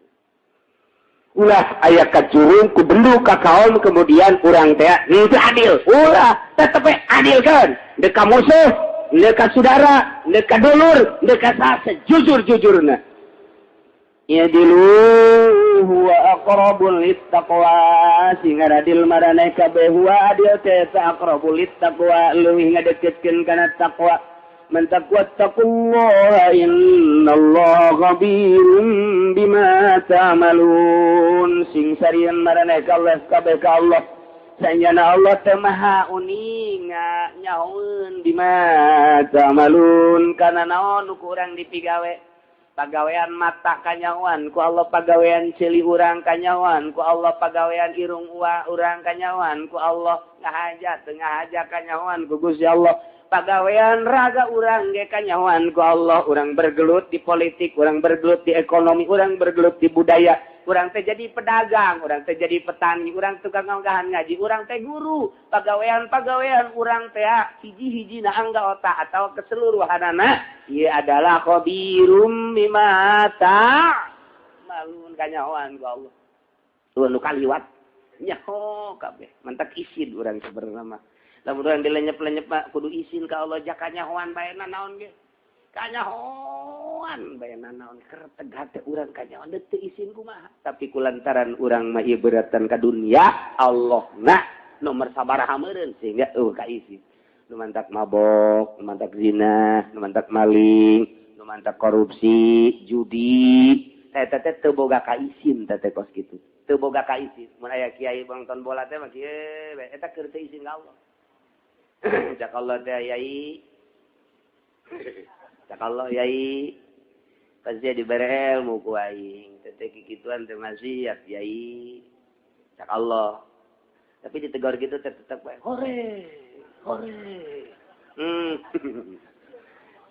ulah aya kacurung ku bendu ka kaum kemudian urang teh teu adil ulah tetep adilkeun deuk ka musuh deuk ka saudara deuk ka dulur deuk ka sejujur-jujurna. Yadilu huwa aqrabul littaqwa sing adil marane kabeh huwa adil teh aqrabul littaqwa leuwih ngadeketkeun kana taqwa man taqwattaqullaha innallaha khabirun bima ta'malun sing sarieun marane Allah kabeh ka Allah sanyana Allah teh maha uning nyahoeun bima ta'malun kana naon ku urang dipigawe pagawean mata kanyawan ku Allah pagawean ceuli urang kanyawan ku Allah pagawean irung urang kanyawan ku Allah ngahaja kanyawan ku Gusti Allah pagawean raga urang ge kanyawan ku Allah urang bergelut di politik urang bergelut di ekonomi urang bergelut di budaya urang teh jadi pedagang urang teh jadi petani urang tukang nganggahan ngaji urang teh guru pagawean urang teh hiji-hijina angga otak atau keseluruhanana ieu adalah khabirum bima ta'malun kanyawan ku Allah tuh nu kaliwat nyaho kabeh mantak isin urang sebenarnya mah lamun urang dilenyep-lenyep mah kudu isin ka Allah jak kanyahoan baeuna naon ge kanyahoan baeuna naon keur tegah teh urang kanyahoan teu isin kumaha tapi kulantaran urang mah ieu beuratan ka dunia Allahna nomor sabaraha meureun sehingga ka isin nu mantak mabok nu mantak zina nu mantak maling nu mantak korupsi judi eta teh teu boga ka isin teh kos kitu teu boga ka isin mun aya kiai bangton bola teh mah kieu eta keur teu isin ka Allah cak Allah teh yai cak Allah yai pasti dibere ilmu ku aing teh kikituan teh maksiat yai cak Allah tapi ditegur gitu tetep bae hore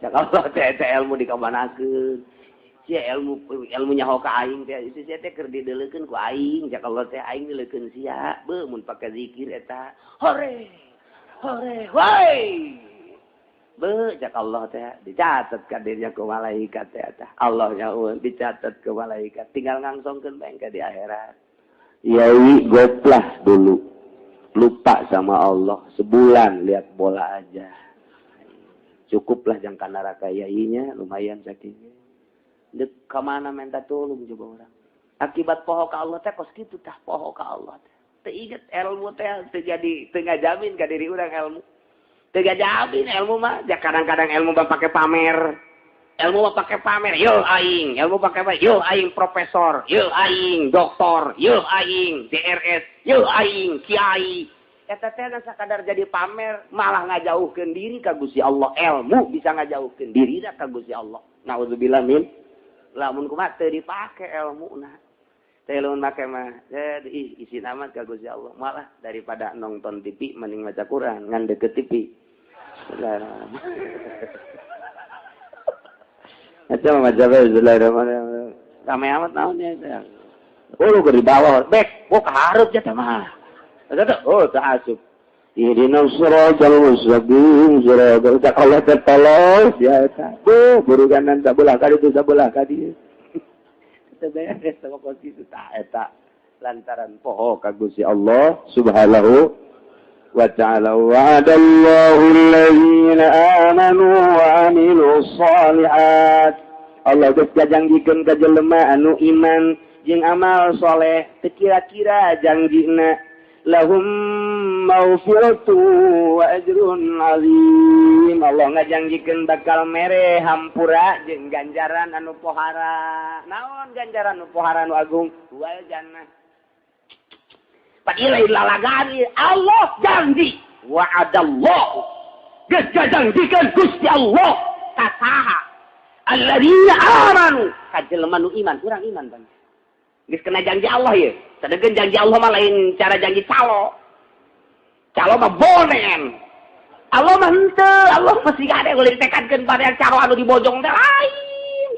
cak Allah teh ilmu dikamanakeun sia ilmu nyaho ka aing teh sia teh keur dideuleukeun ku aing cak Allah teh aing dileukkeun sia beuh mun pake zikir eta hore woi be cak Allah teh dicatet ka dirinya ku malaikat teh tah Allah nyaun dicatet ke malaikat tinggal ngangsongkeun bae ka di akhirat yai goplah dulu lupa sama Allah sebulan lihat bola aja Cukuplah jangka neraka yainya lumayan sakit. Dek kemana minta tolong coba orang. Akibat poho ka Allah teh kos kitu tah poho ka Allah teh. Teu inget ilmu teh teu jadi teu ngajamin ka diri urang ilmu. Teu ngajamin ilmu mah kadang-kadang ilmu mah pake pamer. Ilmu mah pake pamer. Yo aing, ilmu pake pamer. Yo aing profesor, yo aing doktor, yo aing DRS, yo aing kiai. Eta teh sakadar jadi pamer malah ngajauhkeun diri ka Gusti Allah. Ilmu bisa ngajauhkeun diri ka Gusti Allah. Nauzubillah min. Lamun kumaha teu dipake ilmuna. Teu lamun make mah isi amat ka Gusti Allah. Malah daripada nonton TV mending maca Quran ngan deket TV. Aja maca Bismillahirrahmanirrahim. Rame amat naonnya teh. Oh lu di bawah. Bek, kok hareup ja teh mah. Oh, ta'asub. Ihdinas siratal mustaqim, siratal Allah tertolong ya eta. Buruganan sabelah ka ditu sabelah ka dieu. Kita beres sama posisi ta eta lantaran poho ka Gusti Allah Subhanahu wa ta'ala. Wa'adallahu alladziina aamanu wa 'amilus shalihat. Allah geus janjikeun ka jelema anu iman jeung amal soleh teu kira-kira janjina lahum maghfiratu wa ajrun azim. Allah ngajangjikeun bakal mere hampura jeung ganjaran anu pohara. Naon ganjaran anu pohara anu agung? Wal jannah. Padahal lalagani Allah janji wa'adallahu. Geus janjikeun Gusti Allah ka saha? Alladzina amanu ka jelema nu iman, urang iman bang. Geus kena janji Allah ya. Sedangkan janji Allah mah lain cara janji calo. Calo mah bonen. Allah mah henteu, Allah mesti gade boleh ditekadkeun pada calo anu di bojong teh lain.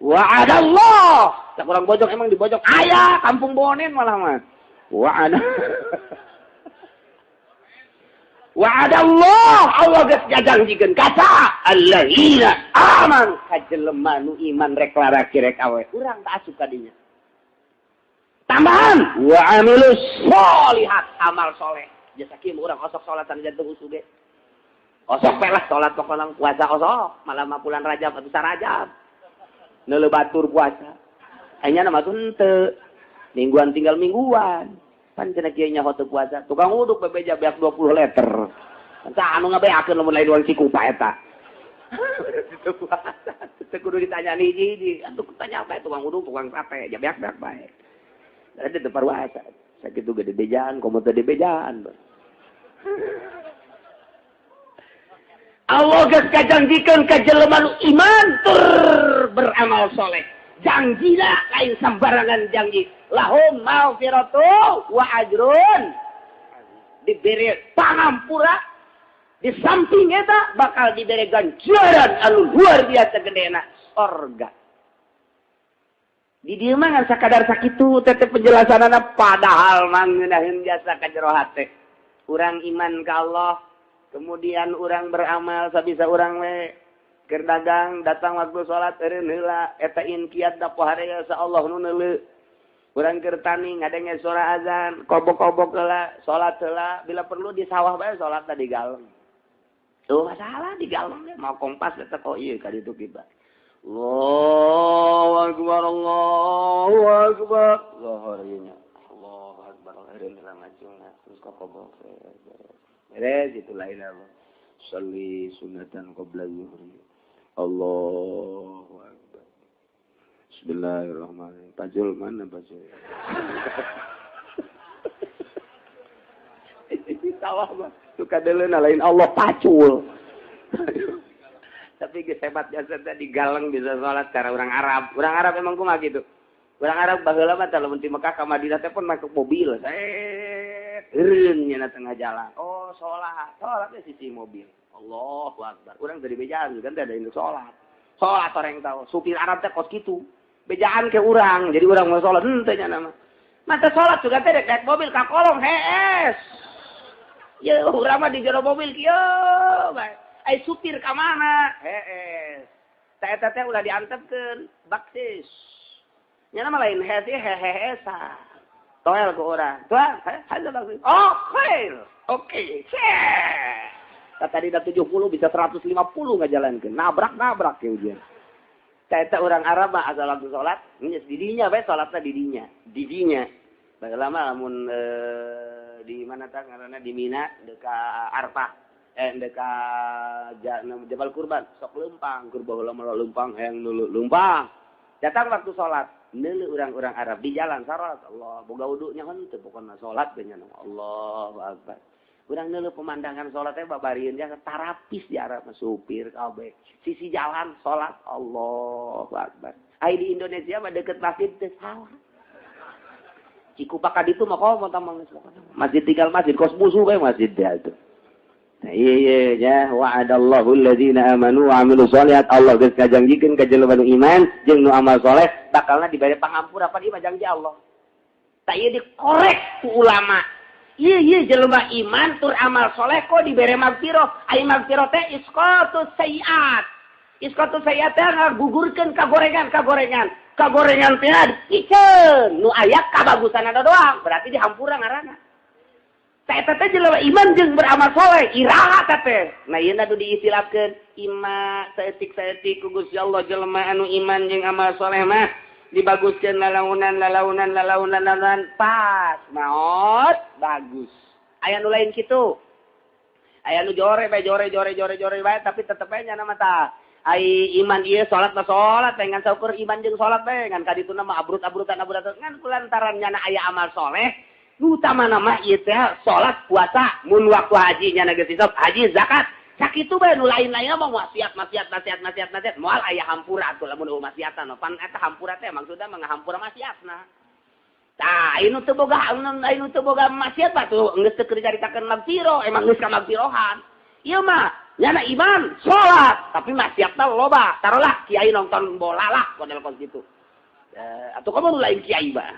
Wa'adallah. Cak urang bojong emang di bojong aya kampung bonen malah mah. Wa'adallah. Allah geus janjikeun kata alladzina aman ka jelema nu iman rek laraki rek awe. Urang teu asup ka dinya. Tambahan wa amilus sholihat, amal soleh. Jasa kieu urang osok salatan jantung usuge. Osok pelah salat pokona puasa osok, malam bulan Rajab atuh sarajab. Neuleuh batur puasa. Anya mah teu. Mingguan tinggal mingguan. Pan cenah kieu nya hoteu puasa. Tukang uduk bebeja beak 20 liter. Entah anu ngabeakeun lamun lain urang Cikupa eta. Itu puasa. Teu kudu ditanya hiji-hiji. Atuh tanya bae tukang uduk, tukang sate, beak-beak bae. Ada tempat puasa. Sakit juga di bejaan, komo teu di bejaan. Allah geus kajanjikeun ka jelema nu iman tur beramal soleh. Janjina lain sembarangan janji. Lahum maghfiratu wa ajrun. Diberi pangampura. Di samping eta bakal diberi ganjaran anu luar biasa gedena surga. Di dieu mah ngan sakadar sakitu teh penjelasanana padahal mah ngeunaheun jasa ka jero hate. Urang iman ka Allah, kemudian urang beramal sabisa urang we keur dagang datang waktu salat eureun heula eta inqiyat da pohare sa Allah nu neuleuh. Urang keur tani ngadenge suara azan, kobok-kobok heula, salat heula, bila perlu di sawah bae salat da digaleng. Tuh masalah digaleng mau kompas eta kok ieu ka ditu kiba. Allahu Akbar, Allahu Akbar. Zohornya. Allahu Akbar. Akhirnya bilang ngajungna. Terus kok beres itu lain apa. Sholli sunatan qabla zuhri. Allahu Akbar. Bismillahirrahmanirrahim. Pajul mana pajul? Sawah mah. Suka deleuna lain Allah pacul. Tapi hebat jasa tadi galeng bisa sholat cara orang Arab. Orang Arab emang kumaha gitu. Orang Arab baheula mah lamun di Mekah ka Madinah teh pun make mobil. Eureun nya tengah jalan. Oh, sholatnya sisi mobil. Allahu Akbar. Urang dari bejaan kan teh ada induk sholat. Sholat orang tahu. Supir Arab teh kos kitu. Bejaan ke urang. Jadi urang mau sholat henteu nya nama. Mata sholat juga teh dek mobil ka kolong hees. Ya urang mah di jero mobil kieu bae. Ai supir ka mana? Hees. Eta teh ulah diantepkeun baksis. Nya nama lain hees ieu heheesa. Toel ku urang. Tuang, haja baksis. Oh, khair. Oke. Tadi dah 70 bisa 150 ngajalankeun. Nabrak ya ujian. Eta orang Arab mah asal waktu salat, di dinya bae salatna di dinya. Di dinya. Lama lamun di mana tah ngaranna di Mina dekat Arfah. Dekat Jabal Kurban, sok lempang, kurba heula mah lempang hayang nulu lempang. Datang waktu salat, neuleuh urang-urang Arab di jalan salat, Allah boga wudunya henteu pokona salat teh nya Allahu Akbar. Urang neuleuh pemandangan salat teh babarieun nya tarapis di Arab mah supir kabeh. Sisi jalan salat Allahu Akbar. Ai di Indonesia mah deket masjid teh salah. Ciku pakad itu mah komo tamang masjid tinggal masjid kos musuh bae masjid dia itu. Nah, iya ya wa'adallahu alladzina amanu wa 'amilus sholihat Allah geus ngajangjikeun ka jelema nu iman jeung nu amal saleh bakalna dibere pangampura apa ieu mah janji Allah. Tak ieu dikorek ku ulama. Iya jelema iman tur amal saleh kok dibere magfirah. Ai magfirah teh isqatus sayiat. Isqatus sayiat teh ngagugurkeun kagorengan. Kagorengan teh diceun nu aya kabagusana doang berarti dihampura ngaranna. Eta teh jelema iman jeung beramal saleh iraha teh. Nah ieu nu diistilahkeun ima saeutik ku Gusti Allah jelema anu iman jeung amal saleh mah dibaguskeun lalaunan pas maot bagus. Aya nu lain kitu. Aya nu jore bae tapi tetep bae nya nama tah. Ai iman ieu salat mah salat ngan saukur iman jeung salat bae ngan kadituna mah abrut-abrutan ngan kulantaran nya aya amal saleh. Utama nama ieu teh salat puasa mun waktu haji nya geus hisab haji zakat sakitu bae nu lain-lain mah maksiat moal aya hampura atuh lamun maksiatan pan eta hampura teh maksudna mah ngahampura maksiatna tah anu teu boga maksiat batuh geus teu keur caritakeun magfirah emang geus ka magfirohan ieu mah nyana iman salat tapi maksiatna loba taruhlah kiai nonton bola lah model kitu atuh kamu nu lain kiai bah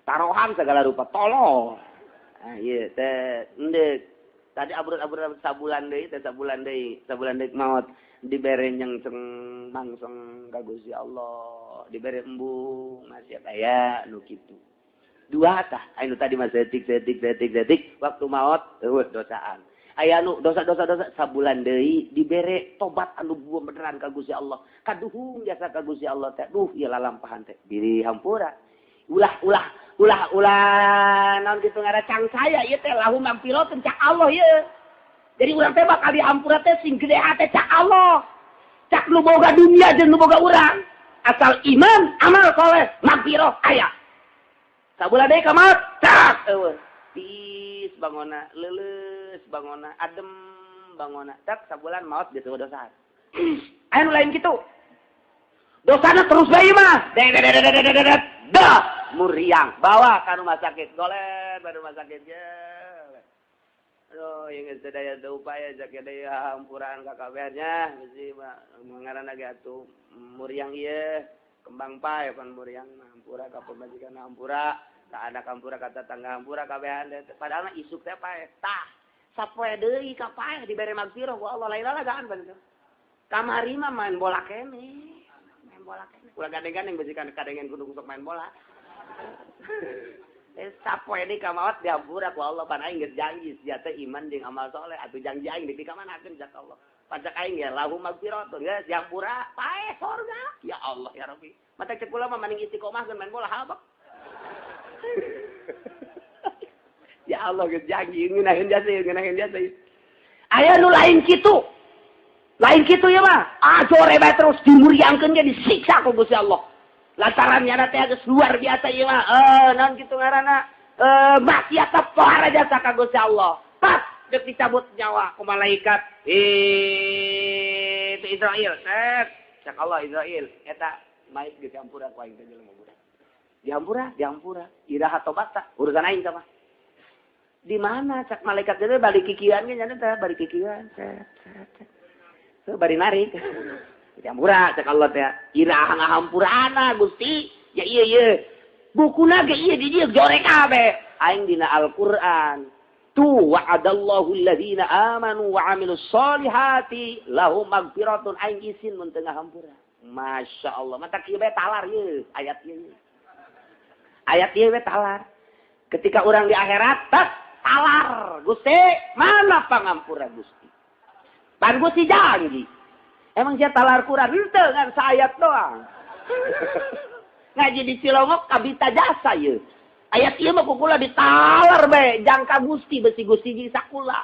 tarohan segala rupa tolol. Ah iya teh endek. Tadi abrut-abrut sabulan deui maot dibere nyengseng mangseng ka Gusti Allah, dibere embung maksiat aya nu kitu. Dua tah anu tadi mah setik waktu maot dosaan. Aya nu dosa-dosa sabulan deui dibere tobat anu beneran ka Gusti Allah. Kaduhung jasa ka Gusti Allah teh. Duh ieu lalampahan teh diri hampura. Ulah naon kitu ngaracang saya ieu teh lahu magfiratun cak Allah ieu. Jadi urang teh bakal diampura teh sing gede teh cak Allah. Cak nu boga dunia jeung nu boga urang. Asal iman, amal saleh, magfirah aya. Sabulan deui kamat, cak eueuh. Tis bangona, leuleus bangona, adem bangona. Cak sabulan maot geus dosa. Anu lain kitu. Dosana terus bae mah. Dah muriang bawa ka rumah sakit goler baru rumah sakit ge aduh yang geus daya upaya sakit daya hampuran ka kabehannya bisi ngaranna ge atuh muriang ieu kembang pae pan muriang hampura ka pemajikan hampura ka anak hampura ka tetangga hampura kabehan padahal isuk teh pae tah sapoe deui ka pae dibere magfirah ku Allah lain lalagaan pan kamari mah main bola keneh ulah gandeng-gandeng bisikan kadengen kudu sok main bola. Sapoe deui ka maot dihampura ku Allah pan aing geus janji sia teh iman jeung amal saleh atuh janji aing di kamanakeun jak Allah. Pajak aing ya lahu magfiratun geus dihampura pae surga. Ya Allah ya Rabbi. Mata cek kula mah maning istiqomah main bola habak. Ya Allah geus janji ngeunaheun jasa. Aya nu lain kitu. Lain kitu ya mah. Ajore bae terus dimuriangkeun ge disiksa ku Gusti Allah. Lantaran nyana teh geus luar biasa ieu mah. Naon kitu ngaranna? Maksiat pohara jasa ka Gusti Allah. Pas deuk dicabut nyawa ku malaikat. Itu Israil. Cak Allah Israil eta mait geus dihampura ku aing teh jelema budak. Dihampura. Iraha tobatna urusan aing teh mah. Di mana cak malaikat teh balik kikieuan ge nyana teh balik kikieuan. Bari narik. Dihampura cak Allah teh. Iraha ngahampurana Gusti. Ya ieu. Bukuna ge ieu di dieu jore kabeh. Aing dina Al-Qur'an. Tu wa'adallahu alladhina amanu wa 'amilus solihati lahum magfiratun aing isin mun teu ngahampura. Masyaallah. Mata kieu bae talar ieu ayat ieu. Ayat ieu bae talar. Ketika orang di akhirat talar. Gusti, mana pangampura Gusti? Pan Gusti janji. Emang saya talar Quran henteu ngan sayat doang. Ngaji di Cilongok kabita jasa ye. Ayat ieu mah kukula ditalar bae jangka Gusti besi Gusti ji sakula.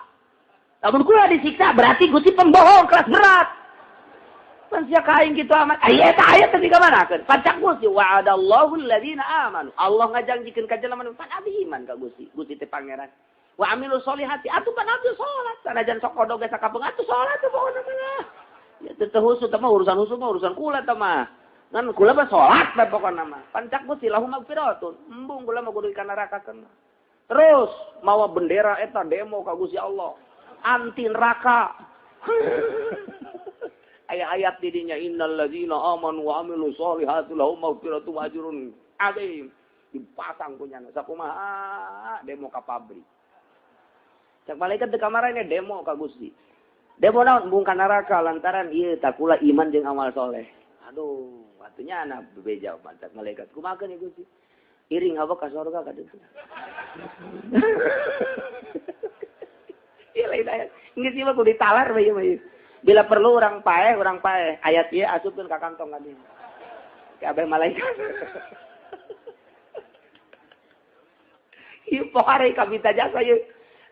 Lamun kula disiksa berarti Gusti pembohong kelas berat. Pan sia kaing kitu amat. Ayat tadi ka manakeun? Pancak Gusti wa'adallahu alladziina aamanu. Allah ngajanjikeun ka jelema nu padabi iman ka Gusti. Gusti teh pangeran. Wa amilu sholihati. Atuh pan atuh salat. Sanajan sok kodog ge sakapeung atuh salat teh pokona mah. Ya teu husu teh mah urusan husu mah urusan kula teh mah. Ngan kula mah salat bae pokona mah. Pancak Gusti lahum magfiratun. Embung kula mah kudu ka neraka kana. Terus mawa bendera eta demo ka Gusti Allah. Anti neraka. Ayat-ayat didinya innal ladzina amanu wa amilus solihati lahum magfiratun wa ajrun azim. Dipasang punya sakumaha demo ka pabrik. Cak malaikat di kamarnya demo ka Gusti. Demo naon embung ka neraka lantaran ieu takula iman jeung amal soleh. Aduh, atunya anak bebeja mantap malaikat. Kumaha nih Gusti? Iring apa ka surga ka dieu. Ieu lain ayat. Geus ieu mah kudu ditalar bae ieu. Bila perlu orang paeh ayat ieu asupkeun ka kantong kami. Ka abeh malaikat. Ieu pokare kabita jasa ieu.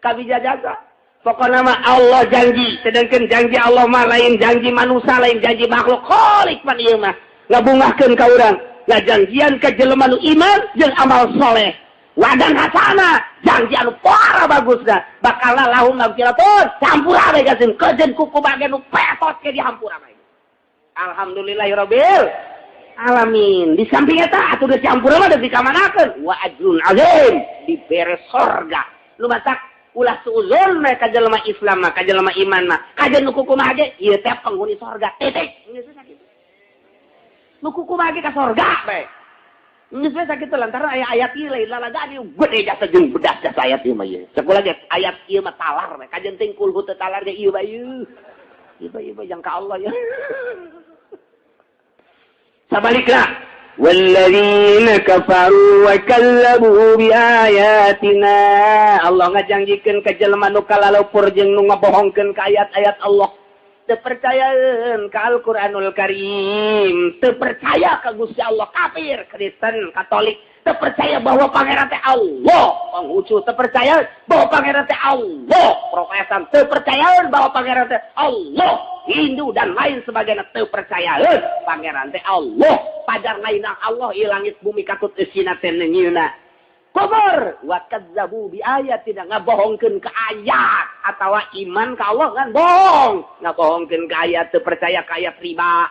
Kabija jasa. Pokona mah Allah janji, sedangkan janji Allah mah lain janji manusia, lain janji makhluk. Khalik pan ieu mah. Ngabungahkeun ka urang. Ngajanjian ka jelema nu iman jeung amal soleh. Wadan hasana janji anu para bagusna bakal lahum magfiratun campura bae gaseun kejeun kuku bagian nu petot ke dihampura bae. Alhamdulillahirabbil alamin. Di samping eta atuh geus campura mah deui kamanakeun wa ajrun azim dibere surga. Lu matak ulah suuzon we ka jelema Islam mah ka jelema iman mah kajeun nu kuku mah ge ieu teh penghuni surga titik. Geus sakitu. Nu kuku mah ge ka surga bae. Ini saya sakit lantaran ayat ieu lain lalagaan ieu gede jasa jeung bedas jasa ayat ieu mah ieu. Sakulah ge ayat ieu mah talar we. Kajen teuing kulhu teu talar ge ieu bae ieu. Ieu bae jang ka Allah ya. Sabalikna walladzina kafaru wa kallabu bi ayatina. Allah ngajanjikeun ka jelema nu kalalupur jeung nu ngabohongkeun ka ayat-ayat Allah. Terpercayaeun ka Al-Qur'anul Karim, terpercaya ka Gusti Allah, kafir, Kristen, Katolik, terpercaya bahwa pangeran teh Allah, Konghucu terpercaya bahwa pangeran teh Allah, Protestan terpercaya bahwa pangeran teh Allah, Hindu dan lain sebagainya terpercaya pangeran teh Allah, pajar lain Allah, ieu langit bumi katut eusina teh nyieuna. Kufur wa kadzabu bi ayatina ngabohongkeun ka ayat atawa iman ka Allah kan bohong ngabohongkeun ka ayat teu percaya ka ayat riba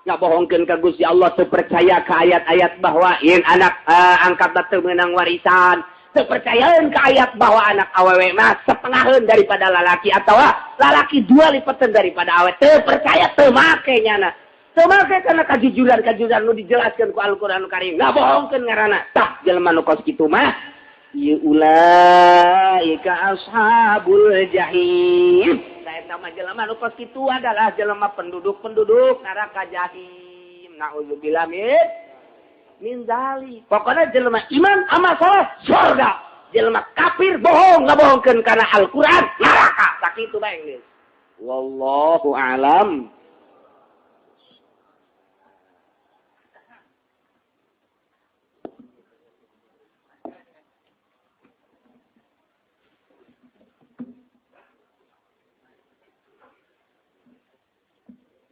ngabohongkeun ka Gusti Allah teu percaya ka ayat-ayat bahwa yen anak angkat teu meunang warisan teu percayaeun ka ayat bahwa anak awewe mah sepengaheun daripada lalaki atawa lalaki 2 lipetan daripada awewe teu percaya teu make nyana teu make kana kajujuran nu dijelaskeun ku Al-Qur'an Karim ngabohongkeun ngaranna tah jelema nu kos kitu mah ieu ulaika ashabul jahim eta mah jelema nu kos kitu adalah jelema penduduk neraka jahim naudzubillah min zalik pokona jelema iman amal saleh surga jelema kafir bohong ngabohongkeun kana Al-Qur'an neraka sakitu bae geus wallahu a'lam.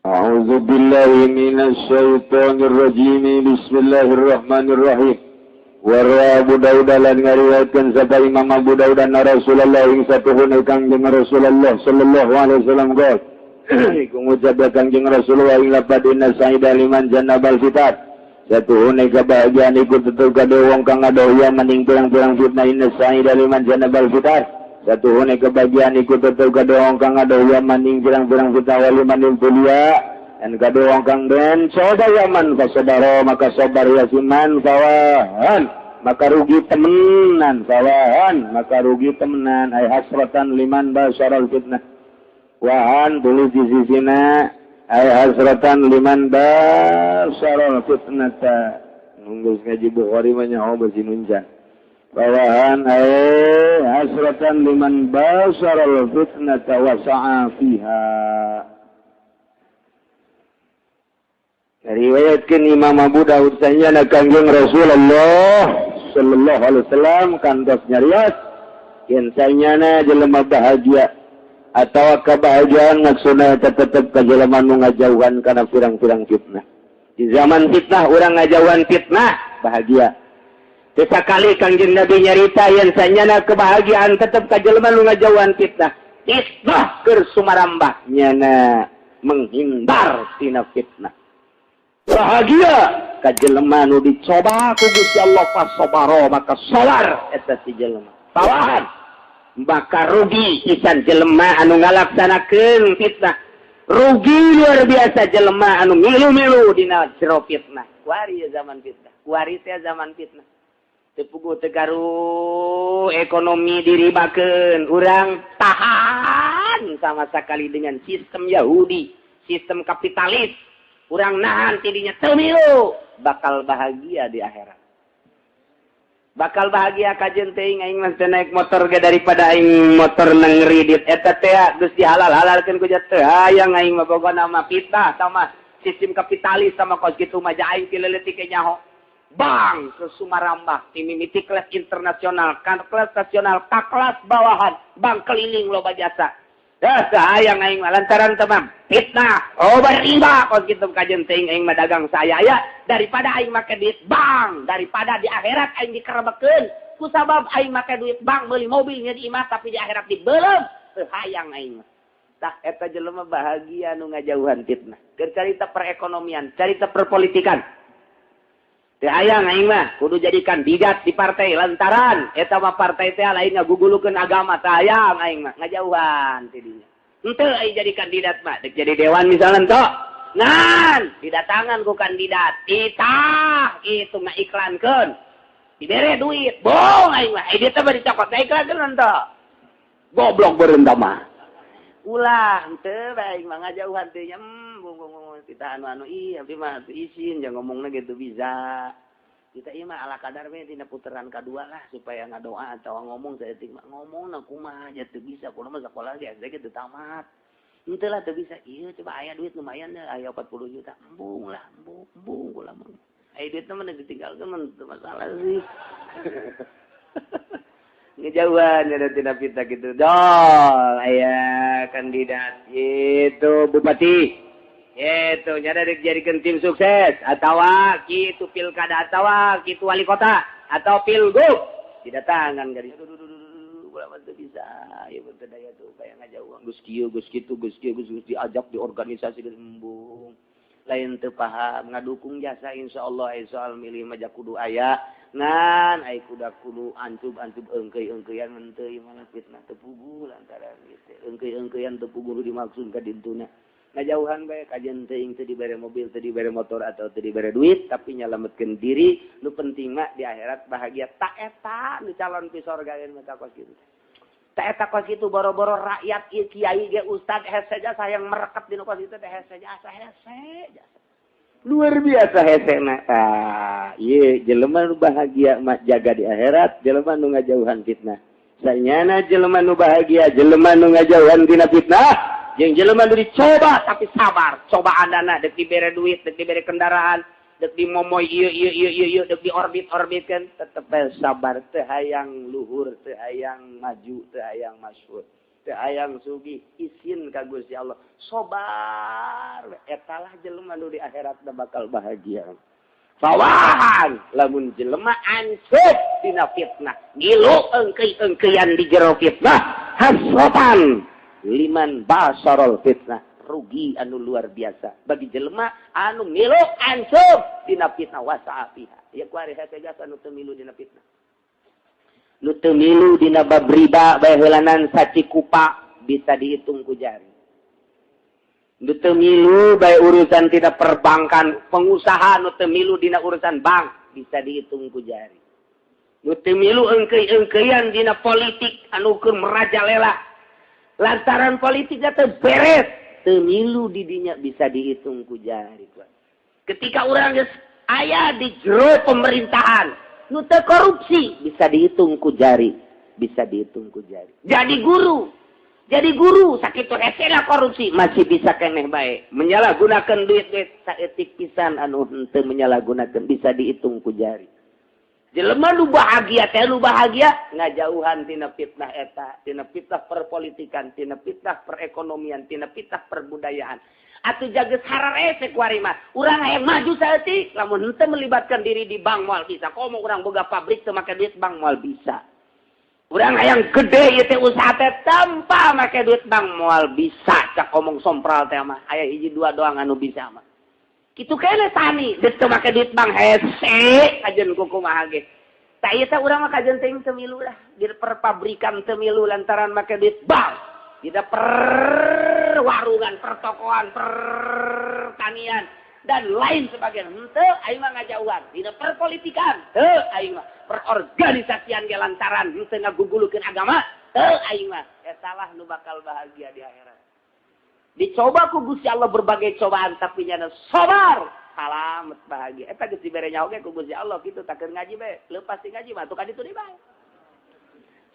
A'udzu billahi minasy syaithanir rajim. Bismillahirrahmanirrahim. Wa Abu Daud lan ngariwayatkeun sapa Imam Abu Daud dan Rasulullah ing satuhun Kangjeng Rasulullah sallallahu alaihi wasallam qol. Ngucap Kangjeng Rasulullah ing lapadina saida liman jannabal fitat. Satuhun kebahagiaan ikut tetul kade wong kang ngadohya maning pirang-pirang fitnah inna saida liman jannabal fitat. Satuhun kebahagiaan ikut tetul kade wong kang ngadohya maning pirang-pirang fitnah wali maning kuliah. Dan kade wong kang den sodayaman kasadaro maka sabar yasiman kawahan maka rugi temenan kawahan maka rugi temenan ay hasratan liman basyaral fitnah wahan tulis di sisina ay hasratan liman basyaral fitnata nunggu ngaji Bukhari mah nyaho beusi nunjan wahan ay hasratan liman basyaral fitnata wa sa'a fiha Riwayatkeun Imam Abu Daud sanyana Kangjeng Rasulullah sallallahu alaihi wasallam kantos nyarios yen sanyana jelema bahagia atawa kebahagiaan maksudna tetep ka jelema nu ngajauhan kana pirang-pirang fitnah. Di zaman fitnah urang ngajauhan fitnah bahagia. Sekali Kangjeng Nabi nyarita yen sanyana kebahagiaan tetep ka jelema nu ngajauhan fitnah. Fitnah keur sumarambah nyana menghindar tina fitnah. Bahagia ka jelema nu dicoba ku Gusti Allah fasabaro maka sabar eta si jelema. Sawahan maka rugi pisan jelema anu ngalaksanakeun fitnah. Rugi luar biasa jelema anu milu-milu dina jero fitnah. Kuari zaman fitnah. Kuari teh zaman fitnah. Teu puguh teu garu ekonomi diribakeun, urang tahan sama sekali dengan sistem Yahudi, sistem kapitalis. Urang nahan tidinya temilu bakal bahagia di akhirat. Bakal bahagia kajeun teuing aing mah naik motor ge daripada aing motor nangridit eta teh geus dihalal-halalkeun ku jat teu hayang aing mah pokona mah fitnah sama sistem kapitalis sama kos kitu mah aing kileuletik ke nyaho. Bang ke Sumarambah ti mimiti kelas internasional, kan kelas nasional, ka kelas bawahan, bang keliling loba jasa. Dah sayang aing lantaran teman fitnah, beriba kos kitu kajeun teuing aing mah dagang saya ya daripada aing make duit bang, daripada di akhirat aing dikerebekeun ku sabab aing make duit bang meuli mobil nya di imah tapi di akhirat dibeuleum teu hayang aing mah. Tah eta jelema bahagia nu ngajauhan fitnah. Keur carita perekonomian, carita perpolitikan. Teu hayang aing mah kudu jadi kandidat di partai lantaran eta mah partai teh lain ngagugulukeun agama teu hayang aing mah ngajauhan ti dinya. Henteu aing jadi kandidat mah dek jadi dewan misalnya ento. Ngan didatangan ku kandidat itah itu ngiklankeun. Dibere duit, bohong aing mah. Dia teh bari cokot ngiklankeun ento. Goblok beureum da mah. Ulah henteu aing mah ngajauhan teh nya kita anu ieu abdi mah izin jangan ngomongna gitu bisa. Kita ieu mah ala kadar we dina puteran kadua lah supaya ngadoa atawa ngomong saeutik mah ngomongna kumaha aja teu bisa kunaon mah sakola ge teu tamat. Henteu lah teu bisa. Ieu coba aya duit lumayan aya 40 juta. Embung lah, embung kula mah. Aya duit mah ditinggalkeun mah teu masalah sih. Ngejauhan ada tina fitnah gitu. Dol aya kandidat itu bupati. Itu nyada dijadikeun tim sukses atawa kitu pilkada atawa kitu wali kota atau pilgub didatangan gadis ulah teu bisa ieu teh daya tuh kayak ngajauhan geus kieu geus kitu geus diajak di organisasi embung lain teu paham ngadukung jasa insyaallah soal milih mah kudu aya ngan ai kudu ancub-ancub eungkeuy-eungkeuyan teu ieu mah fitnah teu puguh lantaran kitu eungkeuy-eungkeuyan teu puguh dimaksud ka dintuna. Ngajauhan bae kajian teuing teu dibere mobil, teu dibere motor atau teu dibere duit, tapi nyalametkeun diri, nu penting mah di akhirat bahagia. Tak eta nu calon pi sorga geus mah kos kitu. Tak eta kos kitu boro-boro rakyat ieu kiai ge ustad hese jasa yang merekat dina kos kitu teh hese jasa. Luar biasa hesena. Ieu jelema nu bahagia mah jaga di akhirat, jelema nu ngajauhan fitnah. Sanyana jelema nu bahagia, jelema nu ngajauhan tina fitnah. Yang jelema nu dicoba tapi sabar, cobaanana dek dibere duit, dek dibere kendaraan, dek dimomoy ieu dek diorbit-orbitkeun tetep sabar teu hayang luhur, teu hayang maju, teu hayang masyhur, teu hayang sugih, izin ka Gusti Allah. Sabar etalah jelema nu di akhirat bakal bahagia. Sawahan lamun jelema ansub dina fitnah, ngilu eungkeuy-eungkeuyan di jero fitnah, hasratan liman basarul fitnah, rugi anu luar biasa bagi jelema anu milu ansub dina fitnah wasafiha. Ya kuari hese jasa nu teu milu dina fitnah. Nu teu milu dina bab riba bae heulanan sacikupa bisa dihitung ku jari. Nu teu milu bae urusan tina perbankan, pengusaha nu teu milu dina urusan bank bisa dihitung ku jari. Nu teu milu eungkeuy-eungkeuyan dina politik anu keur merajalela. Lantaran politiknya teu beres, teu milu di dinya bisa dihitung ku jari. Ketika urang geus aya di jero pemerintahan, nu teu korupsi bisa dihitung ku jari, bisa dihitung ku jari. Jadi guru,
Jadi guru sakitu hese lah korupsi masih bisa keneh bae. Menyalahgunakan duit-duit saeutik pisan anu henteu menyalahgunakeun bisa dihitung ku jari. Jelema nu bahagia teh lu bahagia ngajauhan tina fitnah eta, tina fitnah perpolitikan, tina fitnah perekonomian, tina fitnah perbudayaan. Atuh jageus hararese ku ari mah. Urang hayang maju saeutik lamun henteu melibatkan diri di bank moal bisa. Komo urang boga pabrik teu make duit bank moal bisa. Urang hayang gede ieu teh usaha teh tanpa make duit bank moal bisa cak omong sompral teh mah. Aya hiji dua doang anu bisa mah. Kitu kene tani geus teu make duit bank hese kajen ku kumaha ge. Tah ieu teh urang mah kajen teuing teu milu lah. Di perpabrikan teu milu lantaran make duit bank. Tidak perwarungan, pertokoan, pertanian dan lain sebagainya. Henteu aing mah ngajauhan. Dina perpolitikan teu aing mah. Perorganisasian ge lantaran henteu ngagugulukeun agama teu aing mah. Eta lah nu bakal bahagia di akhirat. Dicoba ku Gusti Allah berbagai cobaan tapi nya sabar salamet bahagia. Eta geus dibere nyaho ge ku Gusti Allah kitu tak keur ngaji bae. Leupas ti ngaji mah tuh kan itu di bae.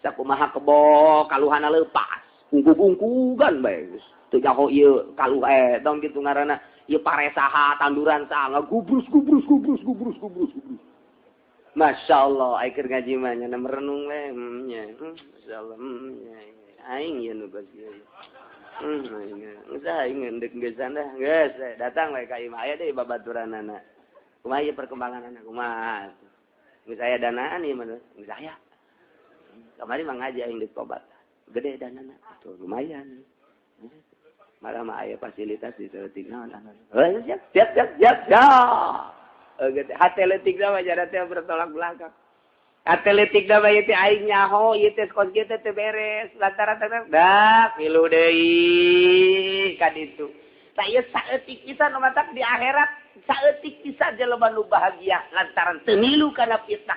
Sakumaha kebo kaluhana leupas. Ungkug-ungkugan bae geus. Teu nyaho ieu kaluh dong kitu ngaranna. Ieu paresaha tanduran saha gubrus. Masya Allah, aikir ngaji mah nya merenung we, nya. Masya Allah, nya. Aing ieu nu geus ieu. Geus aing ngendek geus dah, geus datang we ka imah aya deui babaturanana. Kumaha ieu perkembanganana kumaha? Geus aya danaan ieu mah, geus aya. Kamari mah ngaji aing di tobat. Gede danana, tuh lumayan. Malah mah aya fasilitas di leutik naon anu. Siap. Gede hate leutik mah jara teh bertolak belakang. Hate leutik mah ieu teh aing nyaho, ieu teh kos kieu teh beres. Lantaran dah milu deui ka ditu. Tah ieu saeutik pisan nu matak di akhirat, saeutik pisan jelema nu bahagia lantaran teu milu kana fitnah.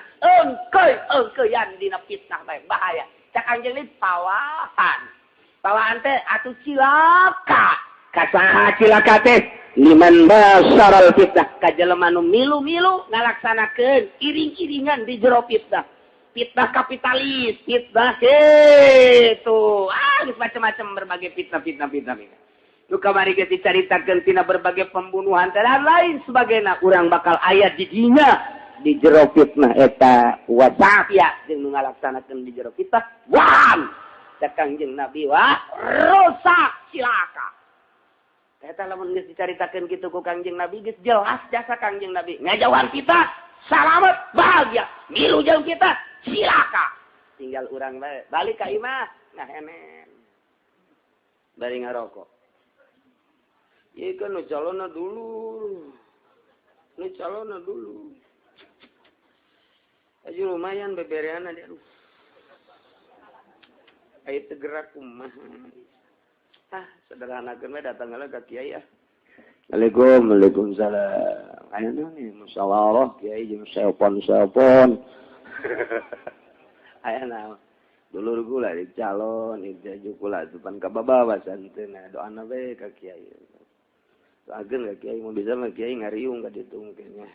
Engkeuyan dina fitnah bae bahaya. Cak anjeun ieu pawahan. Pawahan teh atuh cilaka. Kasaha cilaka teh? Liman basaral fitnah. Ka jelema nu milu-milu ngalaksanakeun iring-iringan di jero fitnah. Fitnah kapitalis, fitnah kitu. Geus macam-macam berbagai fitnah. Nu kamari geus dicaritakeun tina berbagai pembunuhan dan lain sebagainya. Urang bakal aya di dinya di jero fitnah eta wasafia jeung nu ngalaksanakeun di jero fitnah. Wan! Cak Kangjeng Nabi rusak cilaka. Eta lamun geus dicaritakeun kitu ku Kangjeng Nabi geus jelas jasa Kangjeng Nabi. Ngajauhan kita salamet bahagia. Milu jeung kita cilaka. Tinggal urang bae balik ka imah ngahenen. Bari ngarokok. Ieu kan nu calonna dulu. Aja lumayan bebereana dia. Ayo tegerak kumaha. Sederhanakeun we datang heula ka kiai ya. Waalaikumsalam. Ayeuna nih musyawarah kiai jeung selpon. Ayeuna dulur gula di calon itu kula depan ka babawa santeuna doana we ka kiai. Doakeun ka kiai mun bisa mah kiai ngariung ka ditu mungkinnya.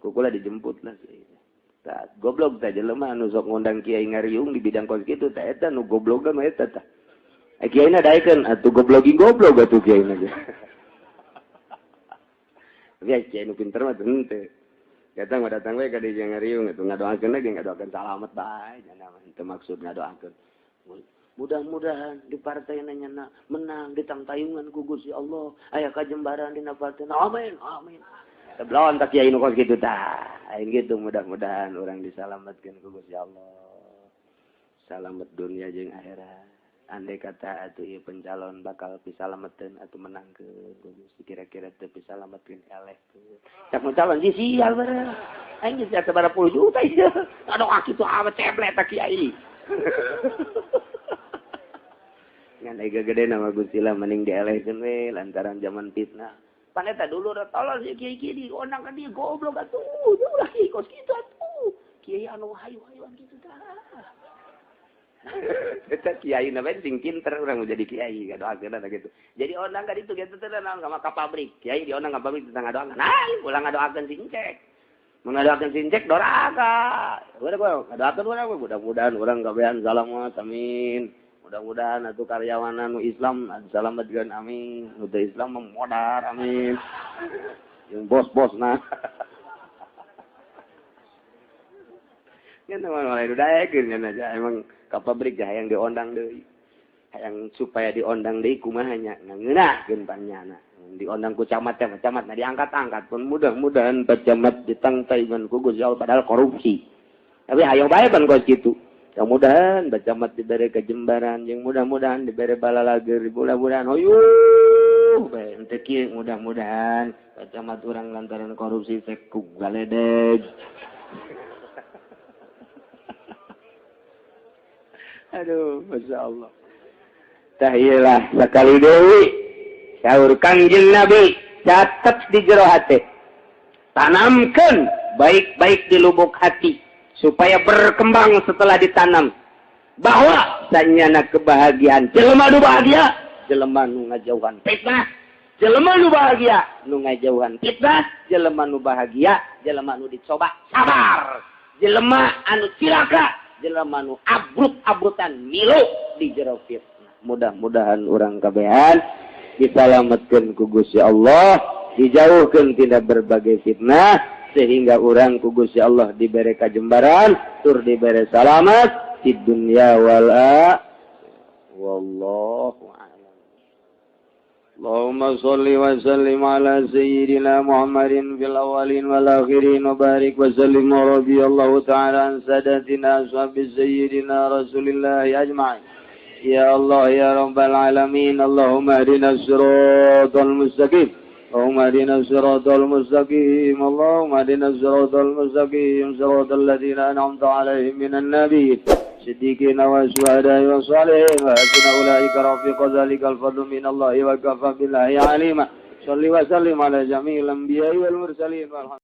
Kukula dijemput lah kiai. Tah goblok teh jelema anu sok ngundang kiai ngariung di bidang kos kitu teh eta nu goblok mah eta tah. Kiaina daekeun atuh goblok atuh kiaina ge. Tapi kiai nu pinter mah teu. Datang we ka di ngariung atuh ngadoakeun lagi ngadoakeun salamet bae nya mah teu maksud ngadoakeun. Mudah-mudahan di partai nanya menang di tangtayungan ku Gusti Allah. Aya kajembaran dina partai. Amin. Sebelum tak kiai nu kos kitu tah. Aing gitu mudah-mudahan orang disalametkeun ku Gusti Allah. Salamet dunia jeung akhirat. Andai kata atuh ieu pencalon bakal pisalametkeun atuh menangkeun ku Gusti kira-kira teu pisalametkeun elehkeun. Cak nu calon sial bener. Aing geus asa bara 10 juta ieu. Aduh kitu awet ceblet tak kiai. Ngan ega gede nama Gusti lah mending dielehkeun we lantaran zaman fitnah. Pan eta dulu da tolol si kiai-kiai di onang ka dieu goblok atuh. Ulah kiai kos kitu atuh. Kiai anu hayu-hayuan kitu tah. Eta kiai na sing pinter urang jadi kiai ka doakeun eta kitu. Jadi onang ka ditu kitu teh naon ka pabrik. Kiai di onang ka pabrik teu ngadoakeun. Ulah ngadoakeun sincek. Mengadoakeun sincek doraka. Urang ngadoakeun urang mudah-mudahan urang kabehan salamet amin. Mudah-mudahan atuh karyawan anu Islam disalametkeun amin. Nu teu Islam modar amin. Yang bos-bos nah. Kan mulai dudaekeun nya aja emang ka pabrik hayang diondang deui. Hayang supaya diondang deui kumaha nya ngeunahkeun pannyana. Diondang ku camat nah diangkat-angkat pun mudah-mudahan Pak Camat ditangtaiman ku Gusti Allah padahal korupsi. Tapi hayo bae ban kos kitu. Mudah-mudahan Pak Camat dibere kejembaran jeung mudah-mudahan dibere balalager mudah-mudahan hoyuh bae henteu kieu mudah-mudahan Pak Camat urang lantaran korupsi teh ku galedeg. Aduh, Masya Allah. Tahiyalah sekali deui. Saur Kangjeng Nabi, catat di jero hati. Tanamkan baik-baik di lubuk hati. Supaya berkembang setelah ditanam. Bahwa sanyana kebahagiaan. Jelema nu bahagia. Jelema nu ngajauhan fitnah. Jelema nu bahagia. Nu ngajauhan fitnah. Jelema nu bahagia. Jelema nu dicoba sabar. Jelema anu cilaka. Jelema nu abrut-abrutan milu di jero fitnah. Mudah-mudahan orang kabehan disalametkeun ku Gusti Allah, dijauhkeun tina berbagai fitnah sehingga orang ku Gusti Allah dibere kajembaran, tur dibere salamet di dunya wal akhirah. Wallahu a'lam. Allahumma shalli wa sallim ala sayyidina Muhammadin fil awwalin wal akhirin wa barik wa sallim radhiyallahu ta'ala an sadatina ashabi sayyidina Rasulillah ajma'in. Ya Allah ya Rabbal alamin. Allahumma hadina siratal mustaqim. Allahumma hadina siratal mustaqim. Allahumma hadina siratal mustaqim. Siratal ladzina an'amta 'alaihim minan nabiyyin siddiqin wa syuhada'i wa shalihin wa hasuna ulaika rafiqa dzalikal fadlu minallahi wa kafa billahi 'alima. Shalli wa sallim ala jami'il anbiya'i wal mursalin.